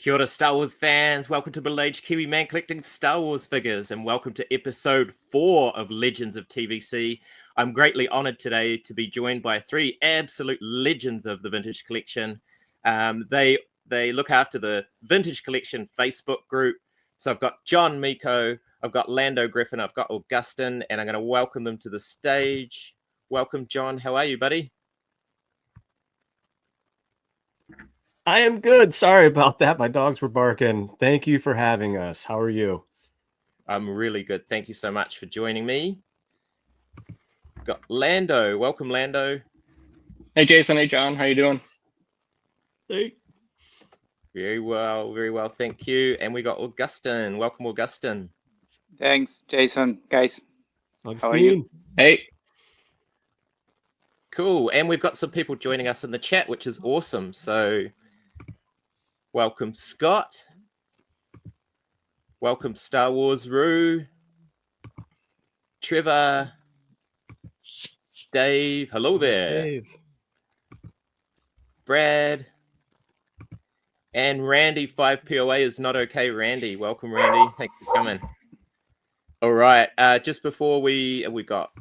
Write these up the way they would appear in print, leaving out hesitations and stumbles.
Kia ora, Star Wars fans. Welcome to Middle-Aged Kiwi Man Collecting Star Wars Figures, and welcome to Episode 4 of Legends of TVC. I'm greatly honored today to be joined by three absolute legends of the Vintage Collection. They look after the Vintage Collection Facebook group. So I've got John Miko, I've got Lando Griffin, I've got Augustin, and I'm going to welcome them to the stage. Welcome, John. How are you, buddy? I am good. Sorry about that. My dogs were barking. Thank you for having us. How are you? I'm really good. Thank you so much for joining me. Got Lando. Welcome, Lando. Hey, Jason. Hey, John. How you doing? Hey. Very well. Very well. Thank you. And we got Augustin. Welcome, Augustin. Thanks, Jason. Guys, Augustine. how are you? Hey. Cool. And we've got some people joining us in the chat, which is awesome. So welcome, Scott. Welcome, Star Wars Roo. Trevor. Dave. Hello there. Dave. Brad. And Randy. 5POA is not okay. Randy. Welcome, Randy. Thanks for coming. All right. Just before we got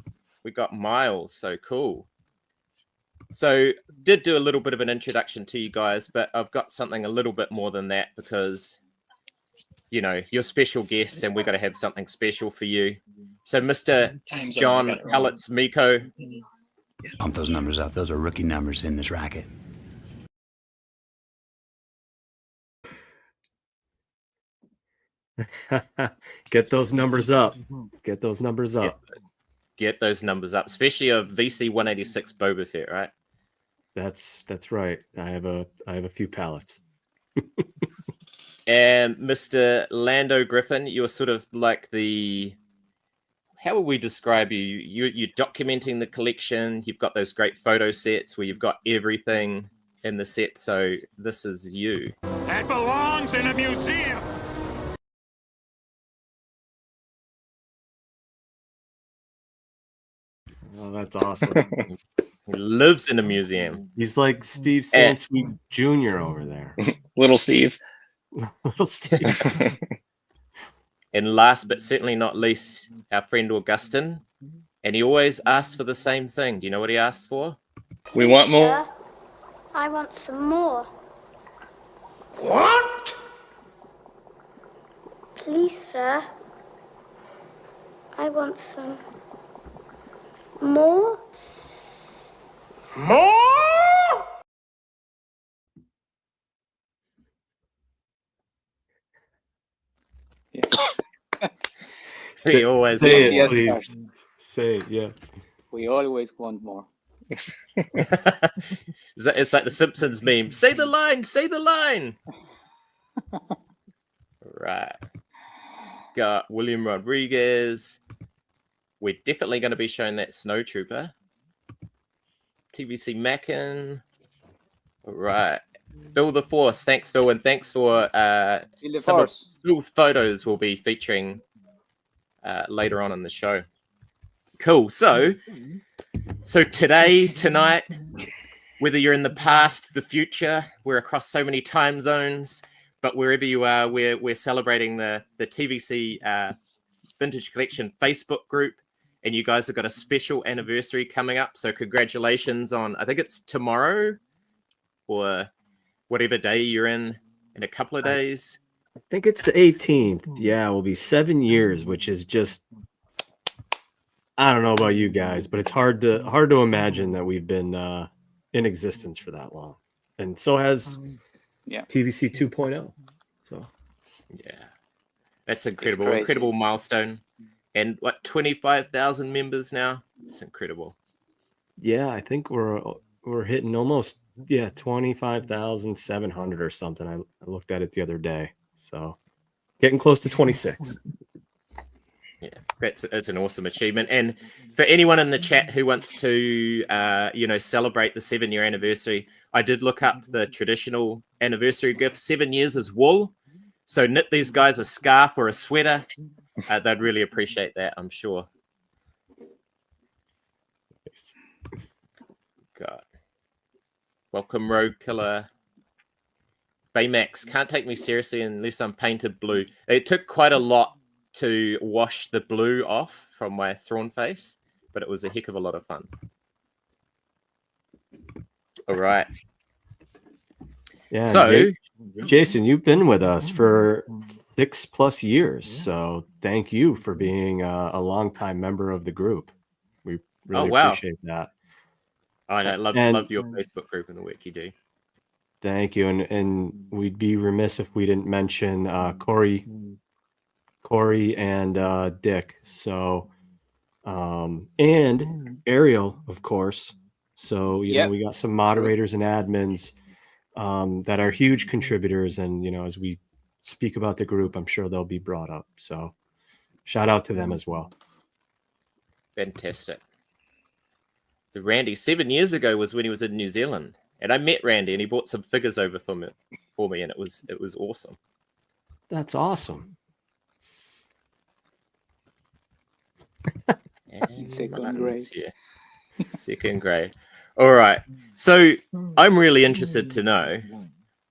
Miles. So cool. So did do a little bit of an introduction to you guys, but I've got something a little bit more than that because, you know, you're special guests and we've got to have something special for you. So Mr. John Pellets Miko. Pump those numbers up. Those are rookie numbers in this racket. Get those numbers up. Get those numbers up. Get those numbers up, especially of VC 186 Boba Fett, right? That's right. I have a few pallets. And Mr. Lando Griffin, you're sort of like how would we describe you? You're documenting the collection. You've got those great photo sets where you've got everything in the set. So this is you. That belongs in a museum. Oh, that's awesome. He lives in a museum. He's like Steve Sansweet Jr. over there. Little Steve. Little Steve. And last but certainly not least, our friend Augustin. And he always asks for the same thing. Do you know what he asks for? We want more. Sir, I want some more. What? Please, sir. I want some more. More? He always say wants it, Yes, please. Say it, yeah. we always want more. It's like the Simpsons meme. Say the line. Say the line. Right. Got William Rodriguez. We're definitely going to be showing that Snowtrooper. TVC Mackin. All right. Phil the Force. Thanks, Phil. And thanks for Feel the some of force. Phil's photos will be featuring later on in the show. Cool. So today, tonight, whether you're in the past, the future, we're across so many time zones, but wherever you are, we're celebrating the TVC Vintage Collection Facebook group, and you guys have got a special anniversary coming up. So congratulations on, I think it's tomorrow or whatever day you're in a couple of days. I think it's the 18th. Yeah, it will be 7 years, which is just, I don't know about you guys, but it's hard to imagine that we've been in existence for that long. And so has TVC 2.0. So yeah, that's incredible milestone. And what, 25,000 members now? It's incredible. yeah, I think we're hitting almost 25,700 or something. I looked at it the other day. So getting close to 26. Yeah, that's an awesome achievement. And for anyone in the chat who wants to, celebrate the 7-year anniversary, I did look up the traditional anniversary gift. 7 years is wool. So knit these guys a scarf or a sweater. They'd really appreciate that, I'm sure. God. Welcome, Rogue Killer. Baymax, can't take me seriously unless I'm painted blue. It took quite a lot to wash the blue off from my Thrawn face, but it was a heck of a lot of fun. All right. Yeah. and So, Jason, you've been with us for 6+ years, so thank you for being a longtime member of the group. We really wow. appreciate that. I know, And- love your Facebook group and the work you do. Thank you, and we'd be remiss if we didn't mention Corey and Dick. So, and Ariel, of course. So you know Yep. we got some moderators and admins that are huge contributors, and you know as we speak about the group, I'm sure they'll be brought up. So, shout out to them as well. Fantastic. The Randy, 7 years ago was when he was in New Zealand, and I met Randy, and he brought some figures over for me, and it was awesome. That's awesome. And Second Martin's grade. here. Second grade. All right. So I'm really interested to know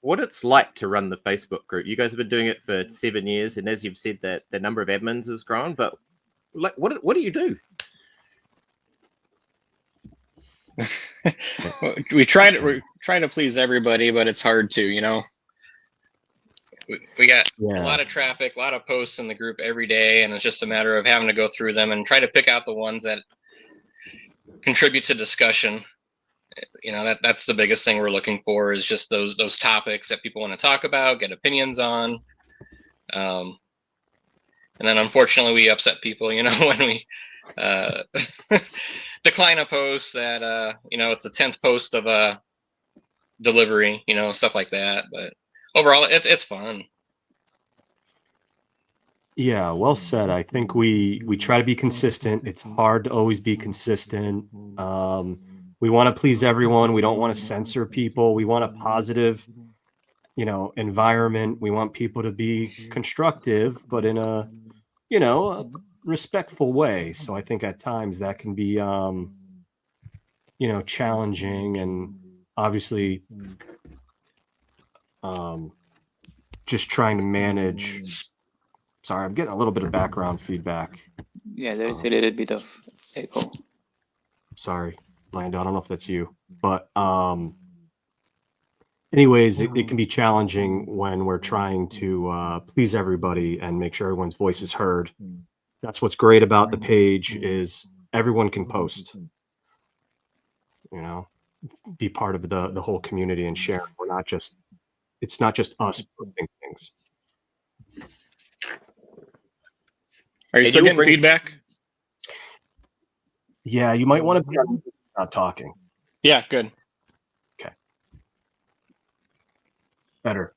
what it's like to run the Facebook group. You guys have been doing it for 7 years, and as you've said, that the number of admins has grown. But like, what do you do? We try to please everybody, but it's hard to, you know. We got Yeah. a lot of traffic, a lot of posts in the group every day, and it's just a matter of having to go through them and try to pick out the ones that contribute to discussion. You know, that's the biggest thing we're looking for, is just those topics that people want to talk about, get opinions on. And then unfortunately we upset people, you know, when we decline a post that you know, it's the 10th post of a delivery, you know, stuff like that. But overall it's fun. Yeah, well said. I think we try to be consistent. It's hard to always be consistent. We want to please everyone. We don't want to censor people. We want a positive, you know, environment. We want people to be constructive, but in a, you know, a respectful way. So I think at times that can be, you know, challenging, and obviously, just trying to manage. Sorry, I'm getting a little bit of background feedback. Yeah, there is a little bit of echo. Sorry, Lando. I don't know if that's you, but anyways, it can be challenging when we're trying to please everybody and make sure everyone's voice is heard. That's what's great about the page, is everyone can post. You know, be part of the whole community and share. It's not just us posting things. Are you And still you'll getting bring- feedback? Yeah, you might want to be not talking. Yeah, good. Better.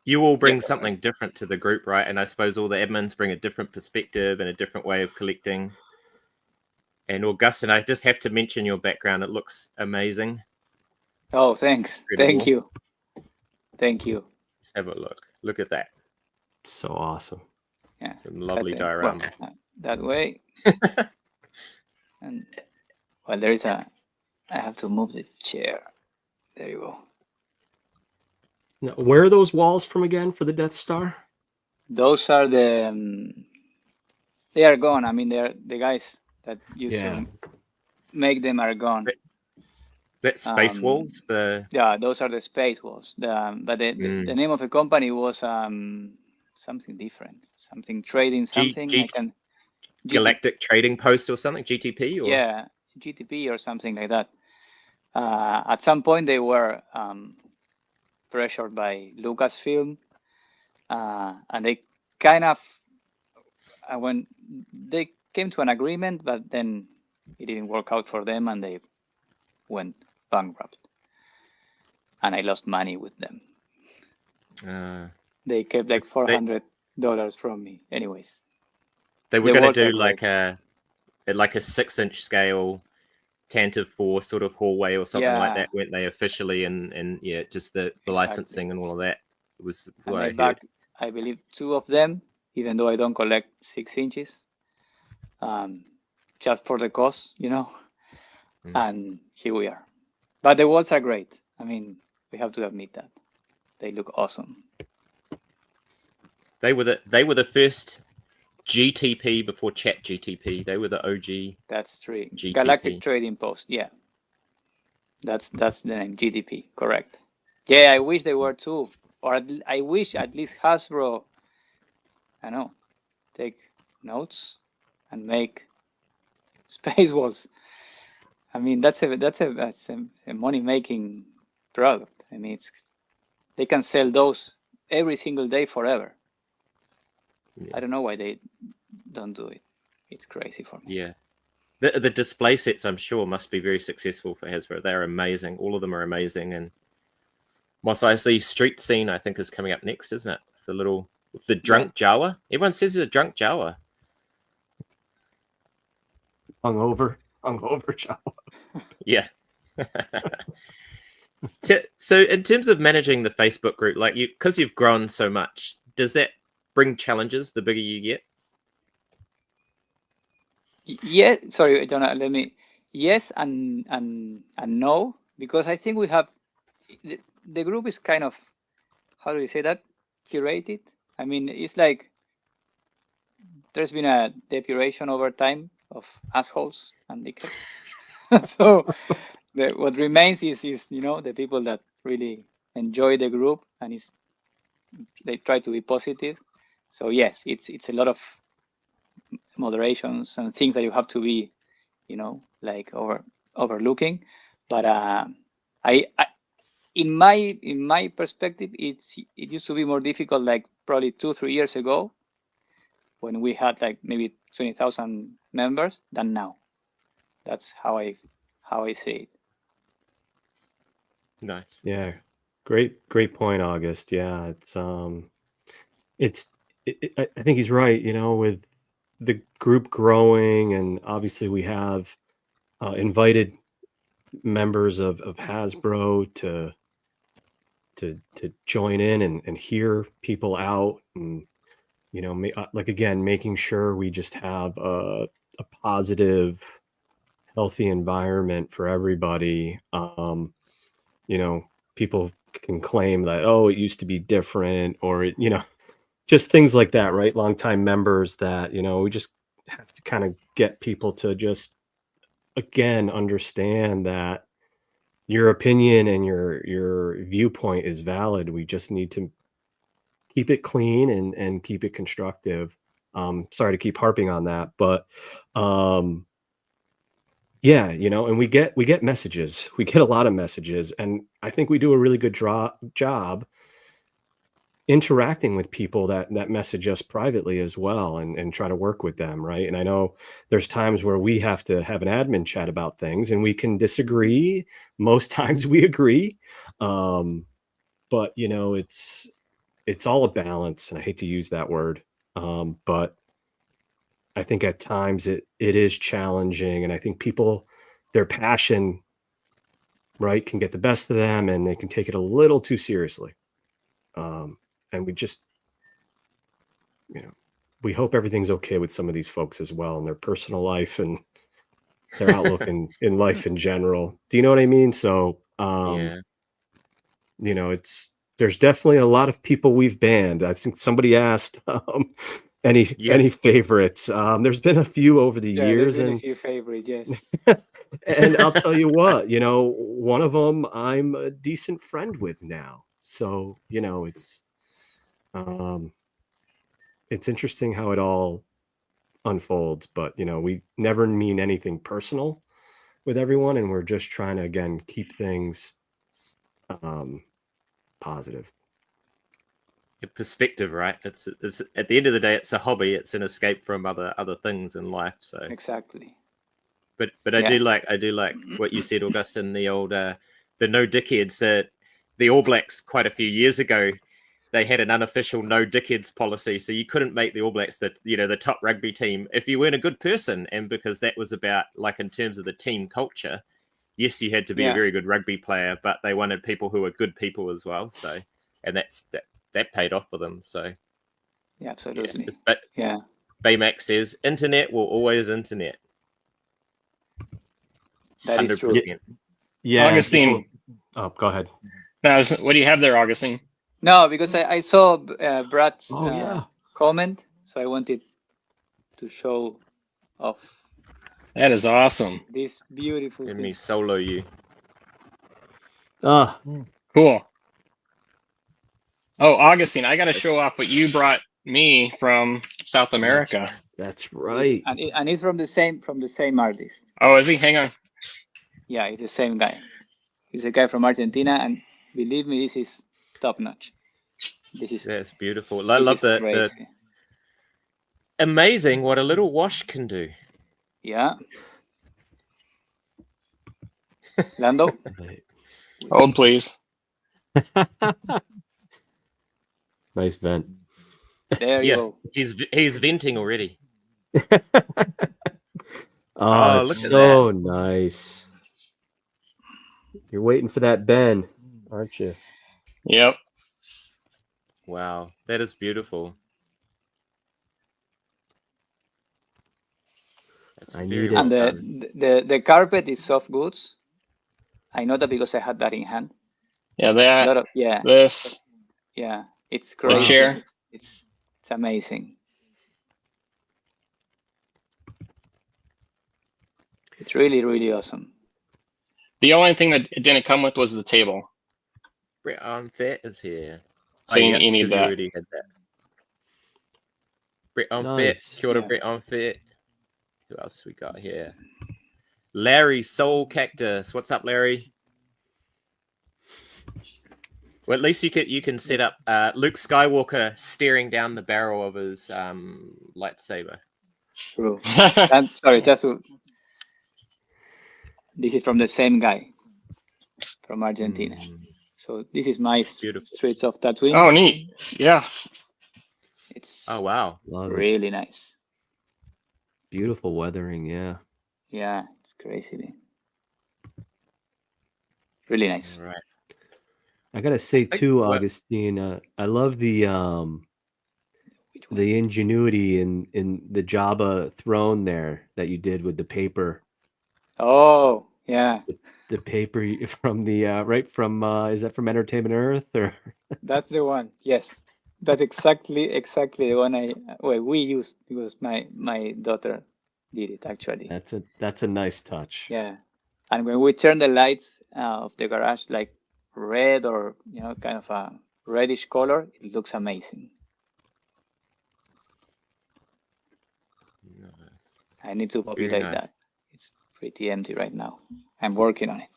You all bring something different to the group, right? And I suppose all the admins bring a different perspective and a different way of collecting. And Augustine, I just have to mention your background. It looks amazing. Oh, thanks. Thank you. Thank you. Let's have a look. Look at that. So awesome. Yeah. Some lovely that's it. Well, dioramas. that way. And well, there is I have to move the chair. There you go. Now, where are those walls from again for the Death Star? Those are the. They are gone. I mean, they're the guys that used Yeah. to make them are gone. Is that Space Walls? Yeah, those are the space walls. But the name of the company was something different, something trading something. Galactic Trading Post or something? GTP? Or? Yeah, GTP or something like that. At some point, they were pressured by Lucasfilm, and they kind of when they came to an agreement, but then it didn't work out for them, and they went bankrupt. And I lost money with them. They kept like $400 from me. Anyways, they were the going to walls do are like a 6-inch scale Tantive 4 sort of hallway or something like that, weren't they, officially? And yeah, just the licensing and all of that was what I heard. I believe 2 of them, even though I don't collect 6 inches, just for the cost, you know. And here we are. But the walls are great. I mean, we have to admit that they look awesome. They were the first GTP before Chat GTP. They were the OG. That's true. GTP. Galactic Trading Post. Yeah, that's the name. GTP. Correct. Yeah, I wish they were too, or I wish at least Hasbro, I know, take notes and make Space Walls. I mean, that's a money making product. I mean, they can sell those every single day forever. Yeah. I don't know why they don't do it. It's crazy for me. Yeah. The display sets, I'm sure, must be very successful for Hasbro. They're amazing. All of them are amazing. And Mos Eisley Street Scene, I think, is coming up next, isn't it? The drunk Jawa. Everyone says it's a drunk Jawa. Hungover Jawa. Yeah. So in terms of managing the Facebook group, like because you've grown so much, does that bring challenges the bigger you get? Yeah, sorry, Jonah, yes and no, because I think we have, the group is kind of, how do you say that? Curated. I mean, it's like, there's been a depuration over time of assholes and dickheads. So what remains is the people that really enjoy the group and they try to be positive. So yes, it's a lot of moderations and things that you have to be, like overlooking. But I in my perspective, it used to be more difficult, like probably 2-3 years ago, when we had like maybe 20,000 members than now. That's how I see it. Nice. Yeah, great point, August. Yeah, I think he's right. With the group growing, and obviously we have invited members of Hasbro to join in and hear people out, and like again, making sure we just have a positive, healthy environment for everybody. People can claim that, oh, it used to be different, or just things like that, right? Longtime members that, we just have to kind of get people to just, again, understand that your opinion and your viewpoint is valid. We just need to keep it clean and keep it constructive. Sorry to keep harping on that, but yeah, and we get messages. We get a lot of messages, and I think we do a really good job interacting with people that message us privately as well, and try to work with them, right? And I know there's times where we have to have an admin chat about things, and we can disagree. Most times we agree, but it's all a balance, and I hate to use that word, but I think at times it is challenging, and I think people, their passion, right, can get the best of them, and they can take it a little too seriously. And we just, we hope everything's okay with some of these folks as well in their personal life and their outlook in life in general. Do you know what I mean? So, Yeah. there's definitely a lot of people we've banned. I think somebody asked, any favorites. There's been a few over the years, there's been and a few favorites, yes. and I'll tell you what, one of them I'm a decent friend with now. So, it's interesting how it all unfolds, but we never mean anything personal with everyone, and we're just trying to, again, keep things positive. Perspective, right? It's at the end of the day, it's a hobby. It's an escape from other things in life. So Exactly. But I do like what you said, Augustine. The old the no dickheads. The All Blacks quite a few years ago, they had an unofficial no dickheads policy, so you couldn't make the All Blacks the top rugby team if you weren't a good person, and because that was about, like, in terms of the team culture. Yes, you had to be a very good rugby player, but they wanted people who were good people as well. So, and that paid off for them. So, Yeah, absolutely. But Yeah. Baymax says, internet will always internet. That is true. 100%. Yeah. Augustine. Oh, go ahead. Now, what do you have there, Augustine? No, because I saw Brad's Oh yeah. comment, so I wanted to show off That is awesome. this beautiful Let thing. me solo you. Ah, Cool. Oh, Augustine, I got to show off what you brought me from South America. that's right. And it's from the same artist. Oh, is he? Hang on. Yeah, it's the same guy. He's a guy from Argentina, and believe me, this is top notch. This is That's beautiful. I this love is the crazy. amazing what a little wash can do. Yeah. Lando, Right. Hold, please. Nice vent. there you Yeah. go. He's venting already. Oh, look it's at so nice. You're waiting for that Ben, aren't you? Yep. Wow, that is beautiful. That's I very need well And done. the carpet is soft goods. I know that because I had that in hand. Yeah, A that, lot of this, yeah. It's the crazy. chair. It's amazing. It's really, really awesome. The only thing that it didn't come with was the table. Brett on Fit is here. So you yeah, need it's 'cause you that. already had that. Brett on Nice. Fit. Kia ora, Yeah. Brett on Fit. Who else we got here? Larry Soul Cactus. What's up, Larry? Well, at least you can set up Luke Skywalker staring down the barrel of his lightsaber. True. And sorry, this is from the same guy from Argentina. So this is my Beautiful. Streets of Tatooine. Oh, neat. Yeah. It's Oh wow. Love it. really nice. Beautiful weathering, yeah. Yeah, it's crazy. Really nice. All right. I gotta say think- too, well- Augustine, I love the ingenuity in the Jabba throne there that you did with the paper. Oh, yeah. The paper from the right from is that from Entertainment Earth or That's the one. Yes. That's exactly the one we used because my daughter did it actually. that's a nice touch. Yeah. And when we turn the lights of the garage like red or kind of a reddish color, it looks amazing. Nice. I need to Very populate nice. that. It's pretty empty right now. I'm working on it.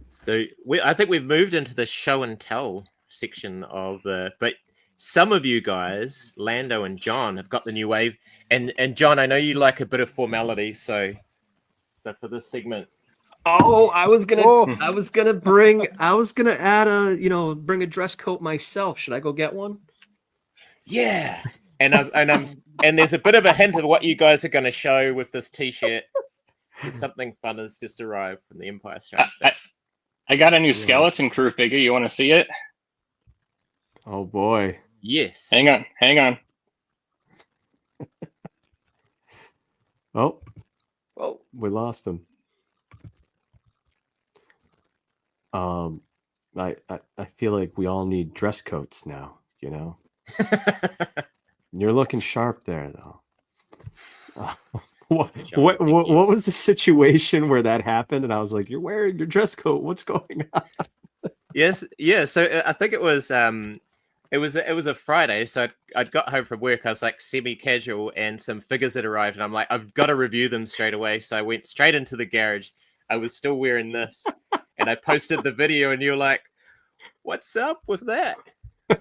So I think we've moved into the show and tell section of but some of you guys, Lando and John, have got the new wave. And John, I know you like a bit of formality, so for this segment. Oh, I was gonna Oh. add bring a dress coat myself. Should I go get one? Yeah. And there's a bit of a hint of what you guys are going to show with this t-shirt. There's something fun has just arrived from the Empire Strikes Back. I got a new skeleton crew figure. You want to see it? Oh boy. Yes. Hang on. Oh, Oh, we lost him. I feel like we all need dress coats now, You're looking sharp there, though. What was the situation where that happened? And I was like, "You're wearing your dress coat. What's going on?" Yes. Yeah. So I think it was a Friday. So I'd got home from work. I was like semi-casual, and some figures had arrived, and I'm like, I've got to review them straight away. So I went straight into the garage. I was still wearing this, and I posted the video, and you're like, "What's up with that?"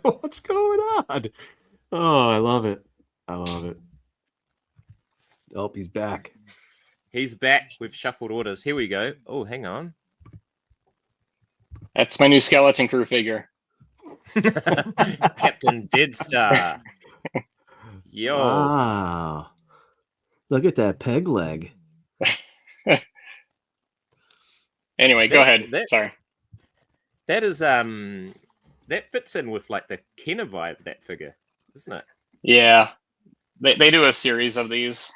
What's going on? Oh, I love it. Oh, he's back. He's back. We've shuffled orders. Here we go. Oh, hang on. That's my new skeleton crew figure. Captain Deadstar. Yo. Wow. Look at that peg leg. Anyway, go ahead. Sorry. That is that fits in with like the Kenner vibe, that figure, isn't it? Yeah. They do a series of these.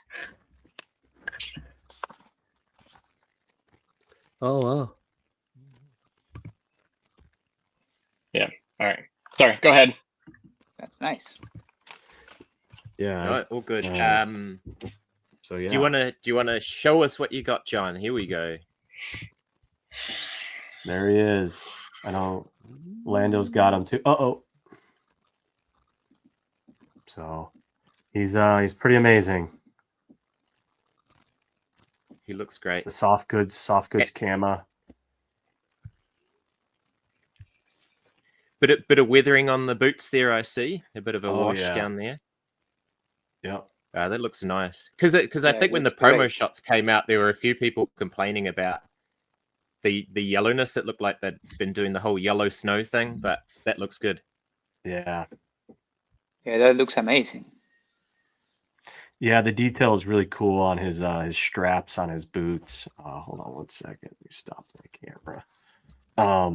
Oh wow. All right. Sorry. Go ahead. That's nice. Yeah. No, all good. So yeah. Do you wanna show us what you got, John? Here we go. There he is. I know Lando's got him too. Uh-oh. So he's pretty amazing. He looks great. The soft goods camera. Bit of weathering on the boots there, I see. A bit of a wash yeah. down there. Yep. That looks nice. Because I Yeah, think it when the looks promo great. shots came out, there were a few people complaining about the yellowness. It looked like they'd been doing the whole yellow snow thing, but that looks good. Yeah. Yeah, that looks amazing. Yeah, the detail is really cool on his straps on his boots. Hold on one second. Let me stop the camera. I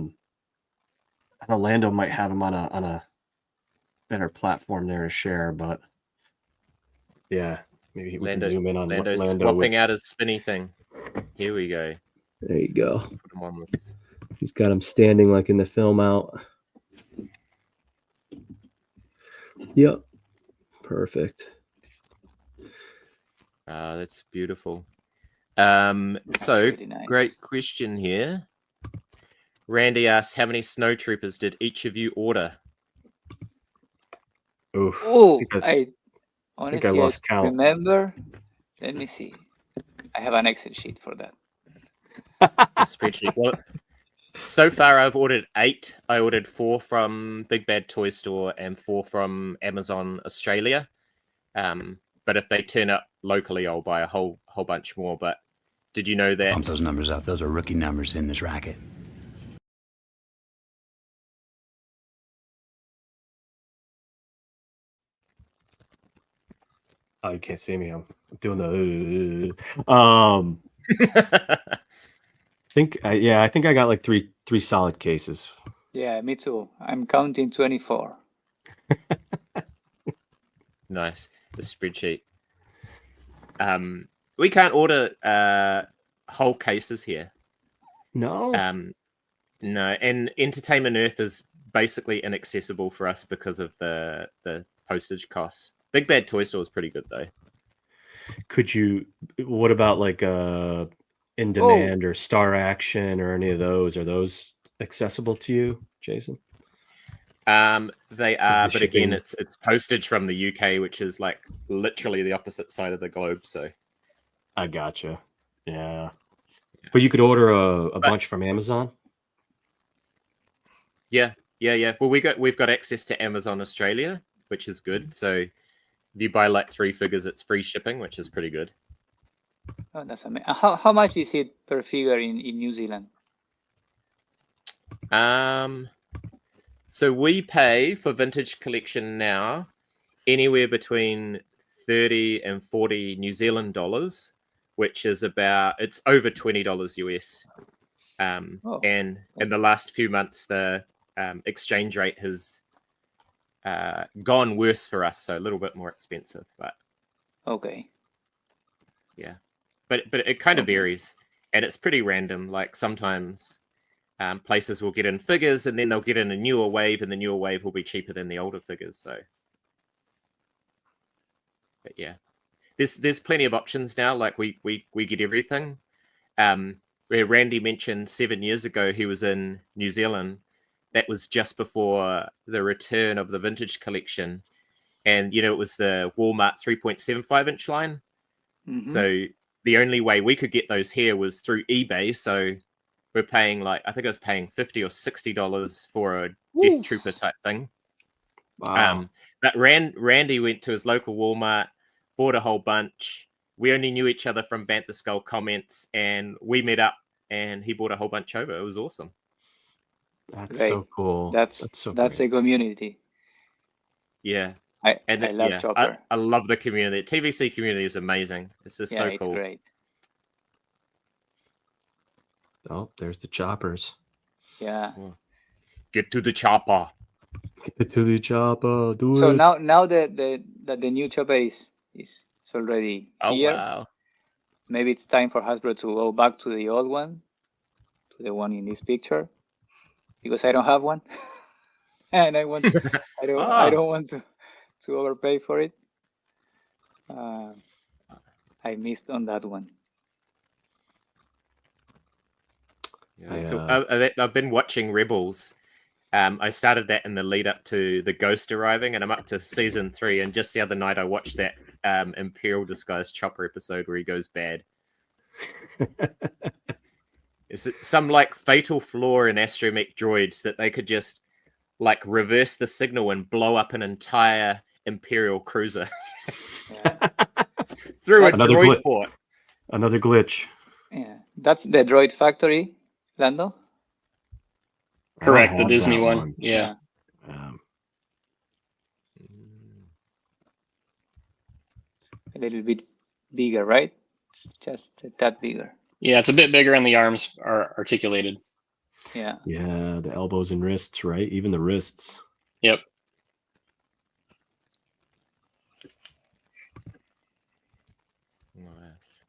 know Lando might have him on a better platform there to share, but yeah, maybe we can zoom in on Lando's Lando. swapping out his spinny thing. Here we go. There you go. Put him on this. He's got him standing like in the film out. Yep. Perfect. That's beautiful. That's So really nice. great question here. Randy asks, how many snow troopers did each of you order? Oof. Oh, I honestly, lost count. Remember? Let me see. I have an Excel sheet for that. The spreadsheet. Well, so far I've ordered 8. I ordered 4 from Big Bad Toy Store and 4 from Amazon Australia. But if they turn up locally, I'll buy a whole bunch more. But did you know that? Pump those numbers up. Those are rookie numbers in this racket. Oh, you can't see me. I'm doing the. I think I got like three solid cases. Yeah, me too. I'm counting 24. Nice. The spreadsheet. We can't order whole cases here. No. No, and Entertainment Earth is basically inaccessible for us because of the postage costs. Big Bad Toy Store is pretty good though. Could you? What about like In Demand or Star Action or any of those? Are those accessible to you, Jason? They are, but shipping... again, it's postage from the UK, which is like literally the opposite side of the globe. So I gotcha. Yeah. But you could order a bunch from Amazon. Yeah. Well, we've got access to Amazon Australia, which is good. So if you buy like 3 figures, it's free shipping, which is pretty good. Oh, that's amazing. How much is it per figure in New Zealand? So we pay for Vintage Collection now anywhere between 30 and 40 New Zealand dollars, which is it's over $20 US. And in the last few months, the exchange rate has gone worse for us, so a little bit more expensive. But okay, yeah, but it kind of varies, and it's pretty random. Like sometimes places will get in figures, and then they'll get in a newer wave, and the newer wave will be cheaper than the older figures. So, but yeah, there's plenty of options now. Like we get everything. Where Randy mentioned 7 years ago he was in New Zealand. That was just before the return of the Vintage Collection. And, it was the Walmart 3.75 inch line. Mm-hmm. So the only way we could get those here was through eBay. So we're paying I think I was paying $50 or $60 for a Death Trooper type thing. Wow. But Randy went to his local Walmart, bought a whole bunch. We only knew each other from Bantha Skull comments, and we met up and he bought a whole bunch over. It was awesome. That's so cool. That's a community. Yeah. I love Chopper. I love the community. TVC community is amazing. It's just so cool. It's great. Oh, there's the choppers. Yeah. Get to the chopper. Get to the chopper. So now that the new chopper is already here. Wow. Maybe it's time for Hasbro to go back to the old one, to the one in this picture, because I don't have one. and I want I don't want to overpay for it. I missed on that one. Yeah, so I've been watching Rebels. I started that in the lead up to the Ghost arriving, and I'm up to season 3. And just the other night, I watched that Imperial Disguised Chopper episode where he goes bad. Is it some like fatal flaw in astromech droids that they could just like reverse the signal and blow up an entire Imperial cruiser through a droid port? Another glitch. Yeah, that's the Droid Factory, Lando. Correct, the Disney one. Yeah. A little bit bigger, right? It's just a tad bigger. Yeah, it's a bit bigger and the arms are articulated. Yeah. Yeah, the elbows and wrists, right? Even the wrists. Yep. Nice.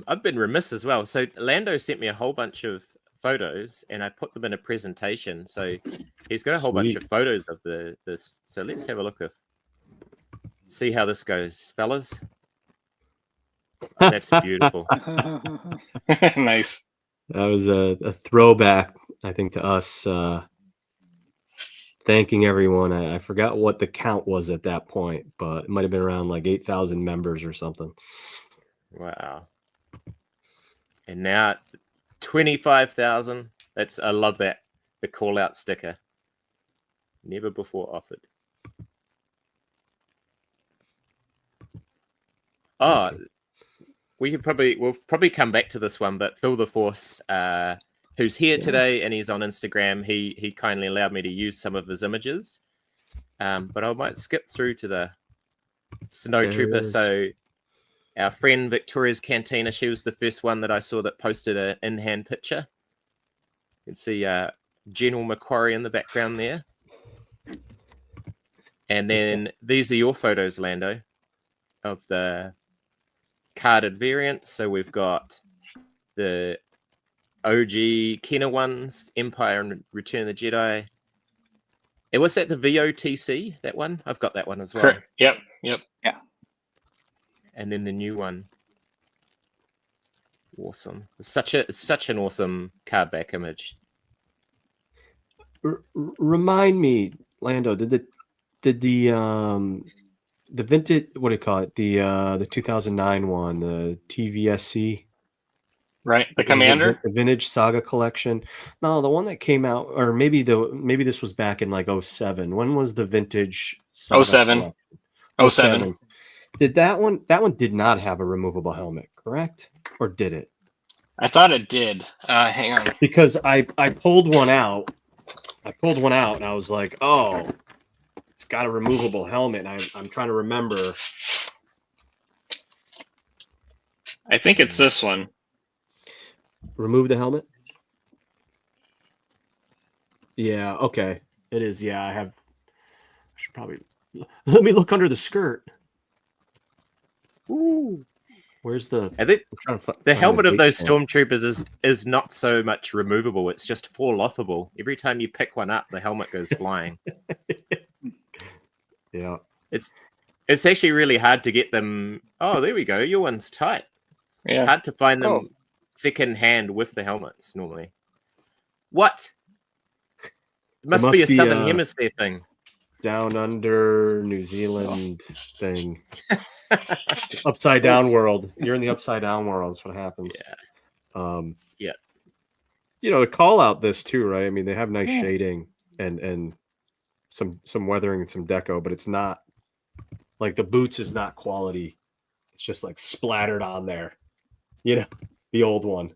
I've been remiss as well. So Lando sent me a whole bunch of photos and I put them in a presentation. So he's got a whole bunch of photos of this. So let's have a look see how this goes, fellas. Oh, that's beautiful. Nice. That was a throwback, I think, to us thanking everyone. I forgot what the count was at that point, but it might have been around like 8,000 members or something. Wow. And now 25,000. I love that. The call out sticker. Never before offered. Oh, we'll probably come back to this one, but Phil the Force, who's here today and he's on Instagram, he kindly allowed me to use some of his images. But I might skip through to the Snow Trooper. So our friend Victoria's Cantina, she was the first one that I saw that posted an in-hand picture. You can see General Macquarie in the background there. And then these are your photos, Lando, of the carded variants. So we've got the OG Kenner ones, Empire and Return of the Jedi. And was that the VOTC, that one? I've got that one as well. Correct. Yep. Yeah. And then the new one. Awesome. It's such an awesome card back image. Remind me, Lando, did the vintage, what do you call it? The 2009 one, the TVSC, Right, the Commander, the Vintage Saga Collection. No, the one that came out, or maybe this was back in like 07. When was the Vintage Saga 07. Collection? 07. Did that one did not have a removable helmet, correct? Or did it? I thought it did. Hang on. Because I pulled one out. And I was like, oh, it's got a removable helmet. And I'm trying to remember. I think it's this one. Remove the helmet? Yeah, okay. It is. Yeah, I should probably let me look under the skirt. Ooh. Where's the the helmet of those stormtroopers is not so much removable, it's just fall offable. Every time you pick one up, the helmet goes flying. Yeah. It's actually really hard to get them. Oh, there we go. Your one's tight. Yeah. Hard to find them second hand with the helmets normally. What? It must be a Southern Hemisphere thing. Down under New Zealand thing. Upside down world. You're in the upside down world. That's what happens. Yeah. Yeah. You know, to call out this too, right? I mean, they have nice shading and some weathering and some deco, but it's not like the boots is not quality. It's just like splattered on there. You know, the old one.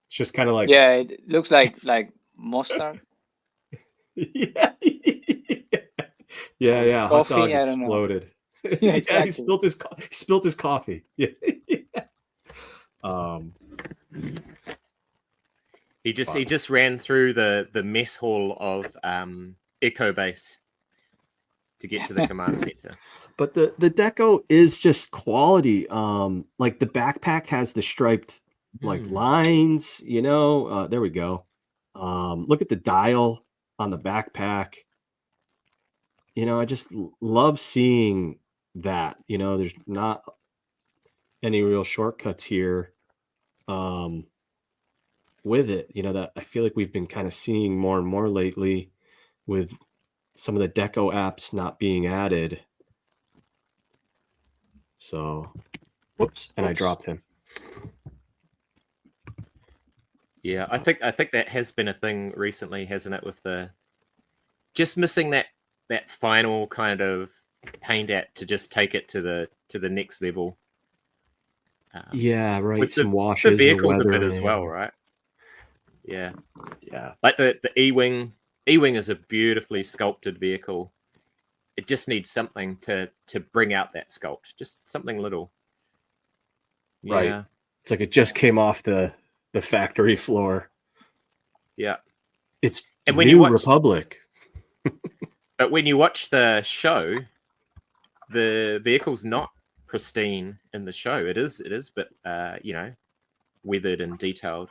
It's just kind of like it looks like mustard. Yeah. Yeah. Hot Coffee, dog I don't know. exploded. Yeah, exactly. He spilled his coffee. Yeah. He just ran through the mess hall of Echo Base to get to the command center. But the deco is just quality. Like the backpack has the striped like lines, you know. There we go. Look at the dial on the backpack. You know, I just love seeing that. You know, there's not any real shortcuts here with it. You know, that I feel like we've been kind of seeing more and more lately with some of the deco apps not being added. So, whoops, and I dropped him. Yeah, I think that has been a thing recently, hasn't it? With the just missing that final kind of paint app to just take it to the next level. Yeah, right. With Some the washes, vehicles a bit weathering. as well, right? Yeah, Yeah, like the E-wing. E-wing is a beautifully sculpted vehicle. It just needs something to bring out that sculpt, just something little. Right. Yeah, it's like it just came off the factory floor. yeah. It's And when New you watch, Republic. but when you watch the show, the vehicle's not pristine in the show. It is, but you know, weathered and detailed.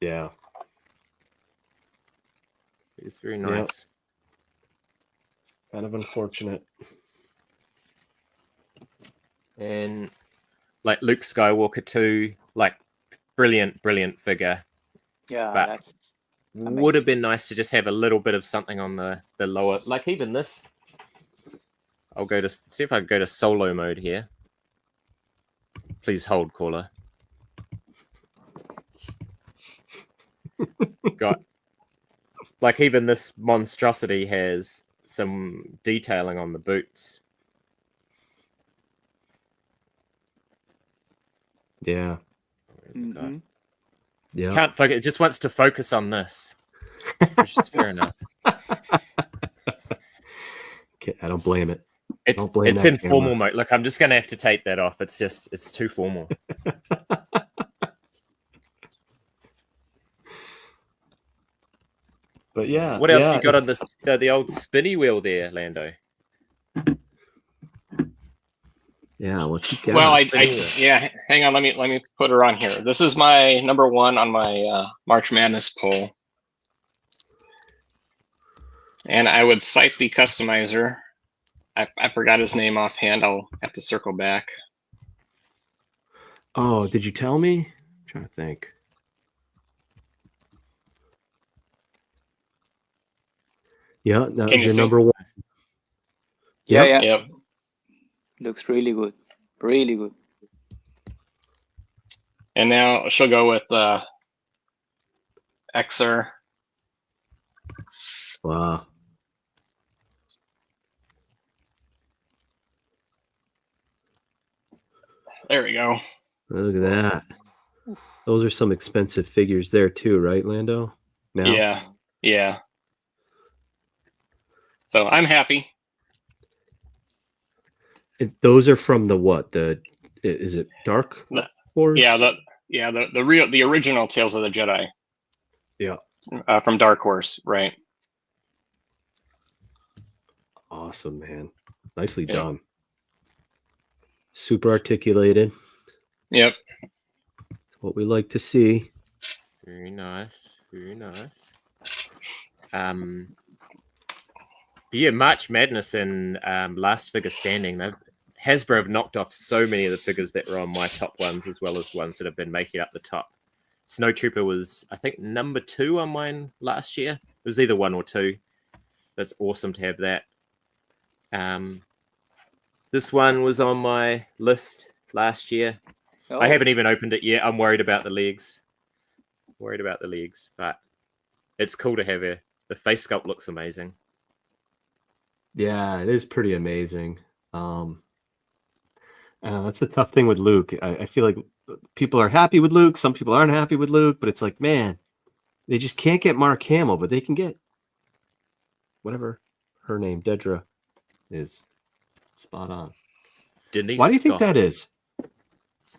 Yeah. It's very nice. Kind of unfortunate. And like Luke Skywalker too, like brilliant figure. Yeah, But that's would have been nice to just have a little bit of something on the lower, like even this. I'll go to see if I can go to solo mode here. Please hold, caller. Got like even this monstrosity has some detailing on the boots. Yeah. Mhm. Yeah. Can't focus. It just wants to focus on this, which is fair enough. Okay, I don't blame it. It's Don't blame that in formal camera. mode. Look, I'm just gonna have to take that off. It's too formal. But yeah. What else yeah, you got on it's- this the old spinny wheel there, Lando? Yeah, what you got? Well, Anyway. hang on. Let me put her on here. This is my number one on my March Madness poll, and I would cite the customizer. I forgot his name offhand. I'll have to circle back. Oh, did you tell me? I'm trying to think. Yeah, that Can was you your see? number one. Yeah, Yep. yeah. Yep. Looks really good. Really good. And now she'll go with Xer. Wow. There we go. Look at that. Those are some expensive figures there too, right, Lando? Now? Yeah. So I'm happy. Those are from the what? Is it Dark Horse? Yeah, the original Tales of the Jedi. Yeah. From Dark Horse, right? Awesome, man. Nicely Yeah. done. Super articulated. Yep. What we like to see. Very nice. Very nice. Yeah, March Madness and Last Figure Standing. Hasbro have knocked off so many of the figures that were on my top ones, as well as ones that have been making up the top. Snowtrooper was, I think, number 2 on mine last year. It was either 1 or 2. That's awesome to have that. This one was on my list last year. Oh, I haven't even opened it yet. I'm worried about the legs. But it's cool to have her. The face sculpt looks amazing. Yeah, it is pretty amazing. That's the tough thing with Luke. I feel like people are happy with Luke. Some people aren't happy with Luke, but it's like, man, they just can't get Mark Hamill, but they can get whatever her name, Dedra, is. Spot on. Denise Why do you think Scoff. that is?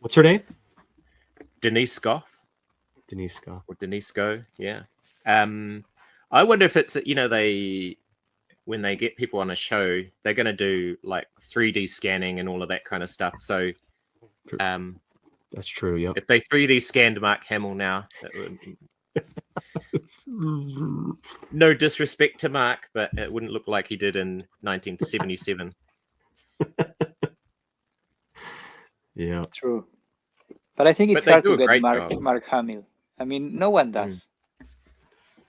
What's her name? Denise Scoff Denise Scott. or Denise Go? Yeah. I wonder if it's, you know, when they get people on a show, they're going to do like 3D scanning and all of that kind of stuff. So, True. That's true. Yep. if they 3D scanned Mark Hamill now, that would No disrespect to Mark, but it wouldn't look like he did in 1977. Yeah. True. But I think But it's they hard do to a get great Mark job. Hamill. I mean, no one does.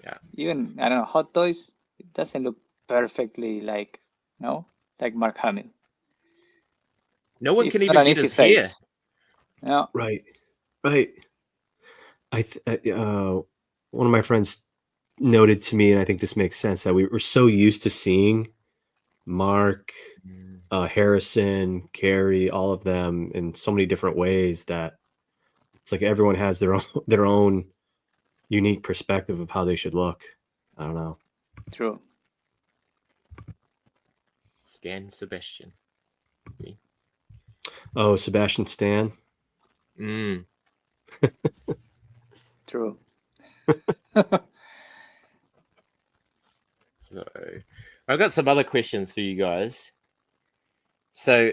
Yeah. Even, I don't know, Hot Toys, it doesn't look perfectly like, like Mark Hamill. No one It's can not even an get easy his face. hair. No. Right. One of my friends noted to me, and I think this makes sense, that we were so used to seeing Mark, Harrison, Carrie, all of them in so many different ways that it's like everyone has their own unique perspective of how they should look. I don't know. True. Scan Sebastian. Oh, Sebastian Stan. True. So I've got some other questions for you guys. So,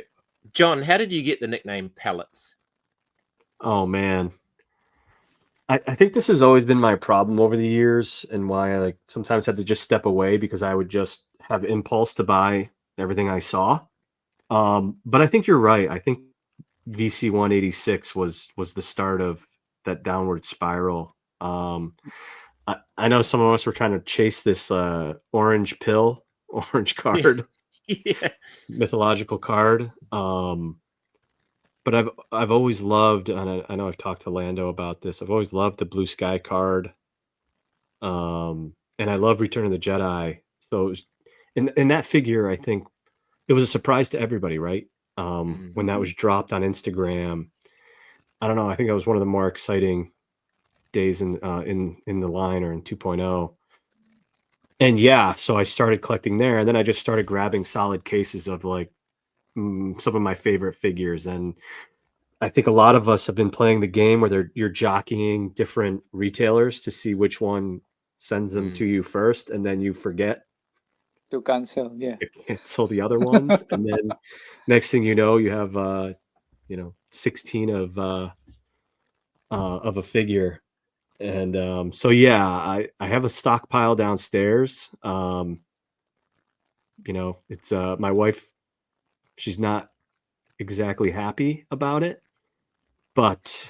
John, how did you get the nickname Pellets? Oh man. I think this has always been my problem over the years, and why I sometimes had to just step away, because I would just have impulse to buy everything I saw. But I think you're right. I think VC 186 was the start of that downward spiral. I know some of us were trying to chase this orange card, Yeah. mythological card. But I've always loved, and I know I've talked to Lando about this, I've always loved the Blue Sky card. And I love Return of the Jedi. So it was, in that figure, I think it was a surprise to everybody, right? When that was dropped on Instagram. I don't know, I think that was one of the more exciting days in the line, or in 2.0. And yeah, so I started collecting there, and then I just started grabbing solid cases of some of my favorite figures. And I think a lot of us have been playing the game where you're jockeying different retailers to see which one sends them to you first, and then you forget To cancel, yeah. to cancel the other ones. And then next thing you know, you have 16 of a figure. And so yeah, I have a stockpile downstairs. It's my wife, she's not exactly happy about it, but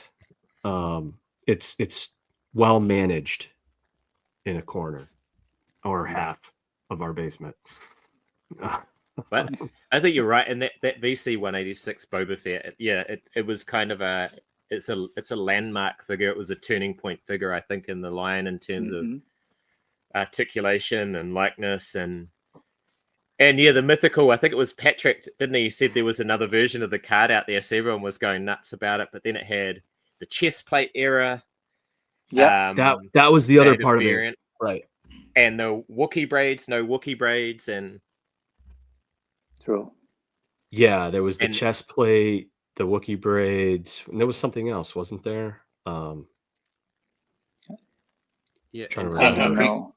it's well managed in a corner or half of our basement. But I think you're right. And that VC 186 Boba Fett, yeah, it was kind of it's a landmark figure. It was a turning point figure, I think, in the line in terms of articulation and likeness, and yeah, the mythical. I think it was Patrick, didn't he? He said there was another version of the card out there, so everyone was going nuts about it. But then it had the chest plate era. Yeah, that was the other Sanded part variant, of it, right? And the Wookiee braids, no Wookiee braids, and true. Yeah, there was the chest plate, the Wookiee braids, and there was something else, wasn't there? Yeah, Trying to I remember. don't know.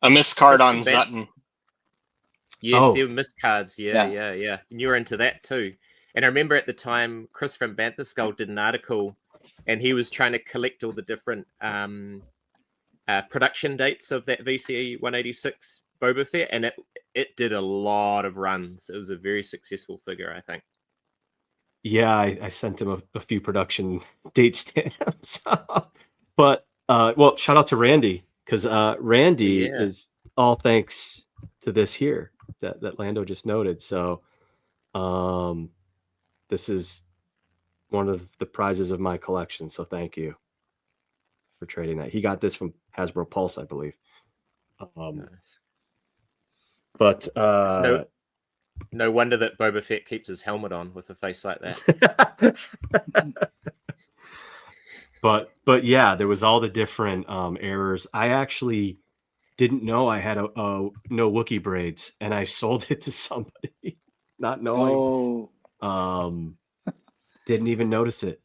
A miscard on Zutton. Yes, there were missed cards. Yeah. And you were into that too. And I remember at the time, Chris from Bantha Skull did an article, and he was trying to collect all the different production dates of that VCE 186 Boba Fett, and it did a lot of runs. It was a very successful figure, I think. Yeah, I sent him a few production date stamps. But well, shout out to Randy, because Randy is all thanks to this here that Lando just noted. So this is one of the prizes of my collection. So thank you for trading that. He got this from Hasbro Pulse, I believe. Nice. But it's no wonder that Boba Fett keeps his helmet on with a face like that. But yeah, there was all the different errors. I actually didn't know I had a no Wookiee braids, and I sold it to somebody, not knowing. Didn't even notice it.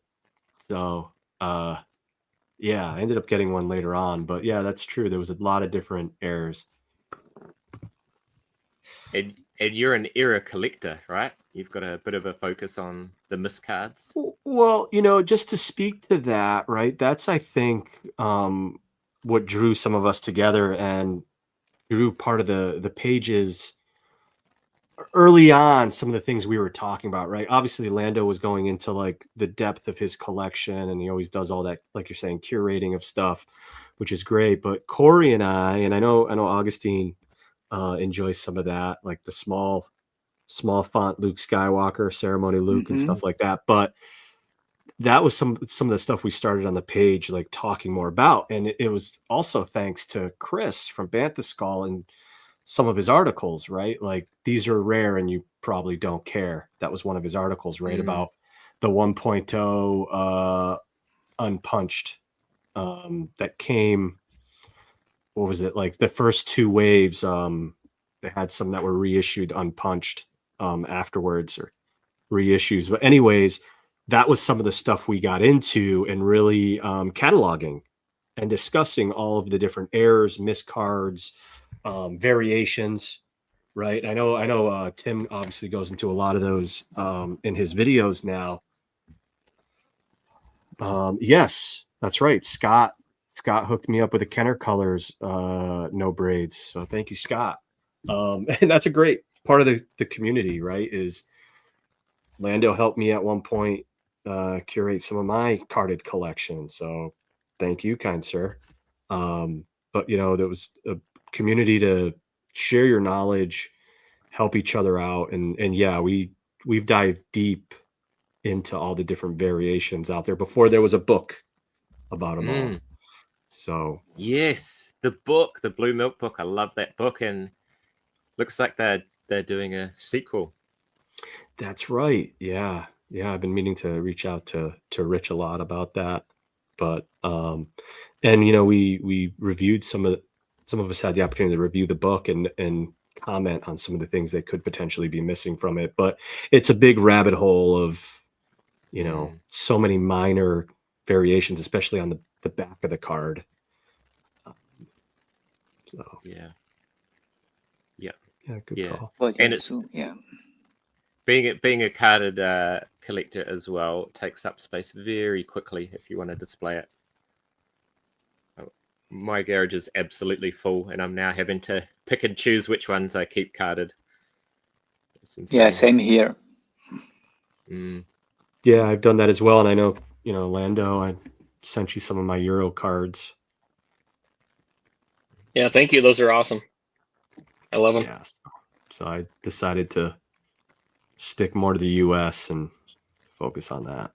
So yeah, I ended up getting one later on. But yeah, that's true. There was a lot of different errors. And you're an era collector, right? You've got a bit of a focus on the miscards. Well, just to speak to that, right? That's, I think, what drew some of us together and drew part of the pages early on. Some of the things we were talking about, right? Obviously, Lando was going into like the depth of his collection, and he always does all that, like you're saying, curating of stuff, which is great. But Corey and I know Augustine enjoys some of that, like the small font Luke Skywalker, ceremony Luke, and stuff like that. But that was some of the stuff we started on the page, like talking more about. And it was also thanks to Chris from Bantha Skull and some of his articles, right? Like, these are rare and you probably don't care. That was one of his articles, right? About the 1.0 unpunched that came, what was it, like the first two waves? They had some that were reissued unpunched afterwards, or reissues. But anyways, that was some of the stuff we got into, and really cataloging and discussing all of the different errors, miscards, variations, right? I know Tim obviously goes into a lot of those in his videos now. Yes, that's right. Scott hooked me up with the Kenner Colors no braids. So thank you, Scott. And that's a great part of the community, right? Is Lando helped me at one point curate some of my carded collection. So thank you, kind sir. But there was a community to share your knowledge, help each other out, and yeah, we've dived deep into all the different variations out there before there was a book about them all. So yes, the book, the Blue Milk book, I love that book, and looks like they're doing a sequel. That's right. Yeah. I've been meaning to reach out to Rich a lot about that, but and we reviewed some of us had the opportunity to review the book and comment on some of the things that could potentially be missing from it. But it's a big rabbit hole of so many minor variations, especially on the back of the card. So Yeah, good call. Well, and it's being a carded collector as well, takes up space very quickly if you want to display it. My garage is absolutely full, and I'm now having to pick and choose which ones I keep carded. Yeah, same here. Yeah, I've done that as well, and I know Lando, I sent you some of my Euro cards. Yeah, thank you. Those are awesome. I love them. Yeah, so I decided to stick more to the US and focus on that.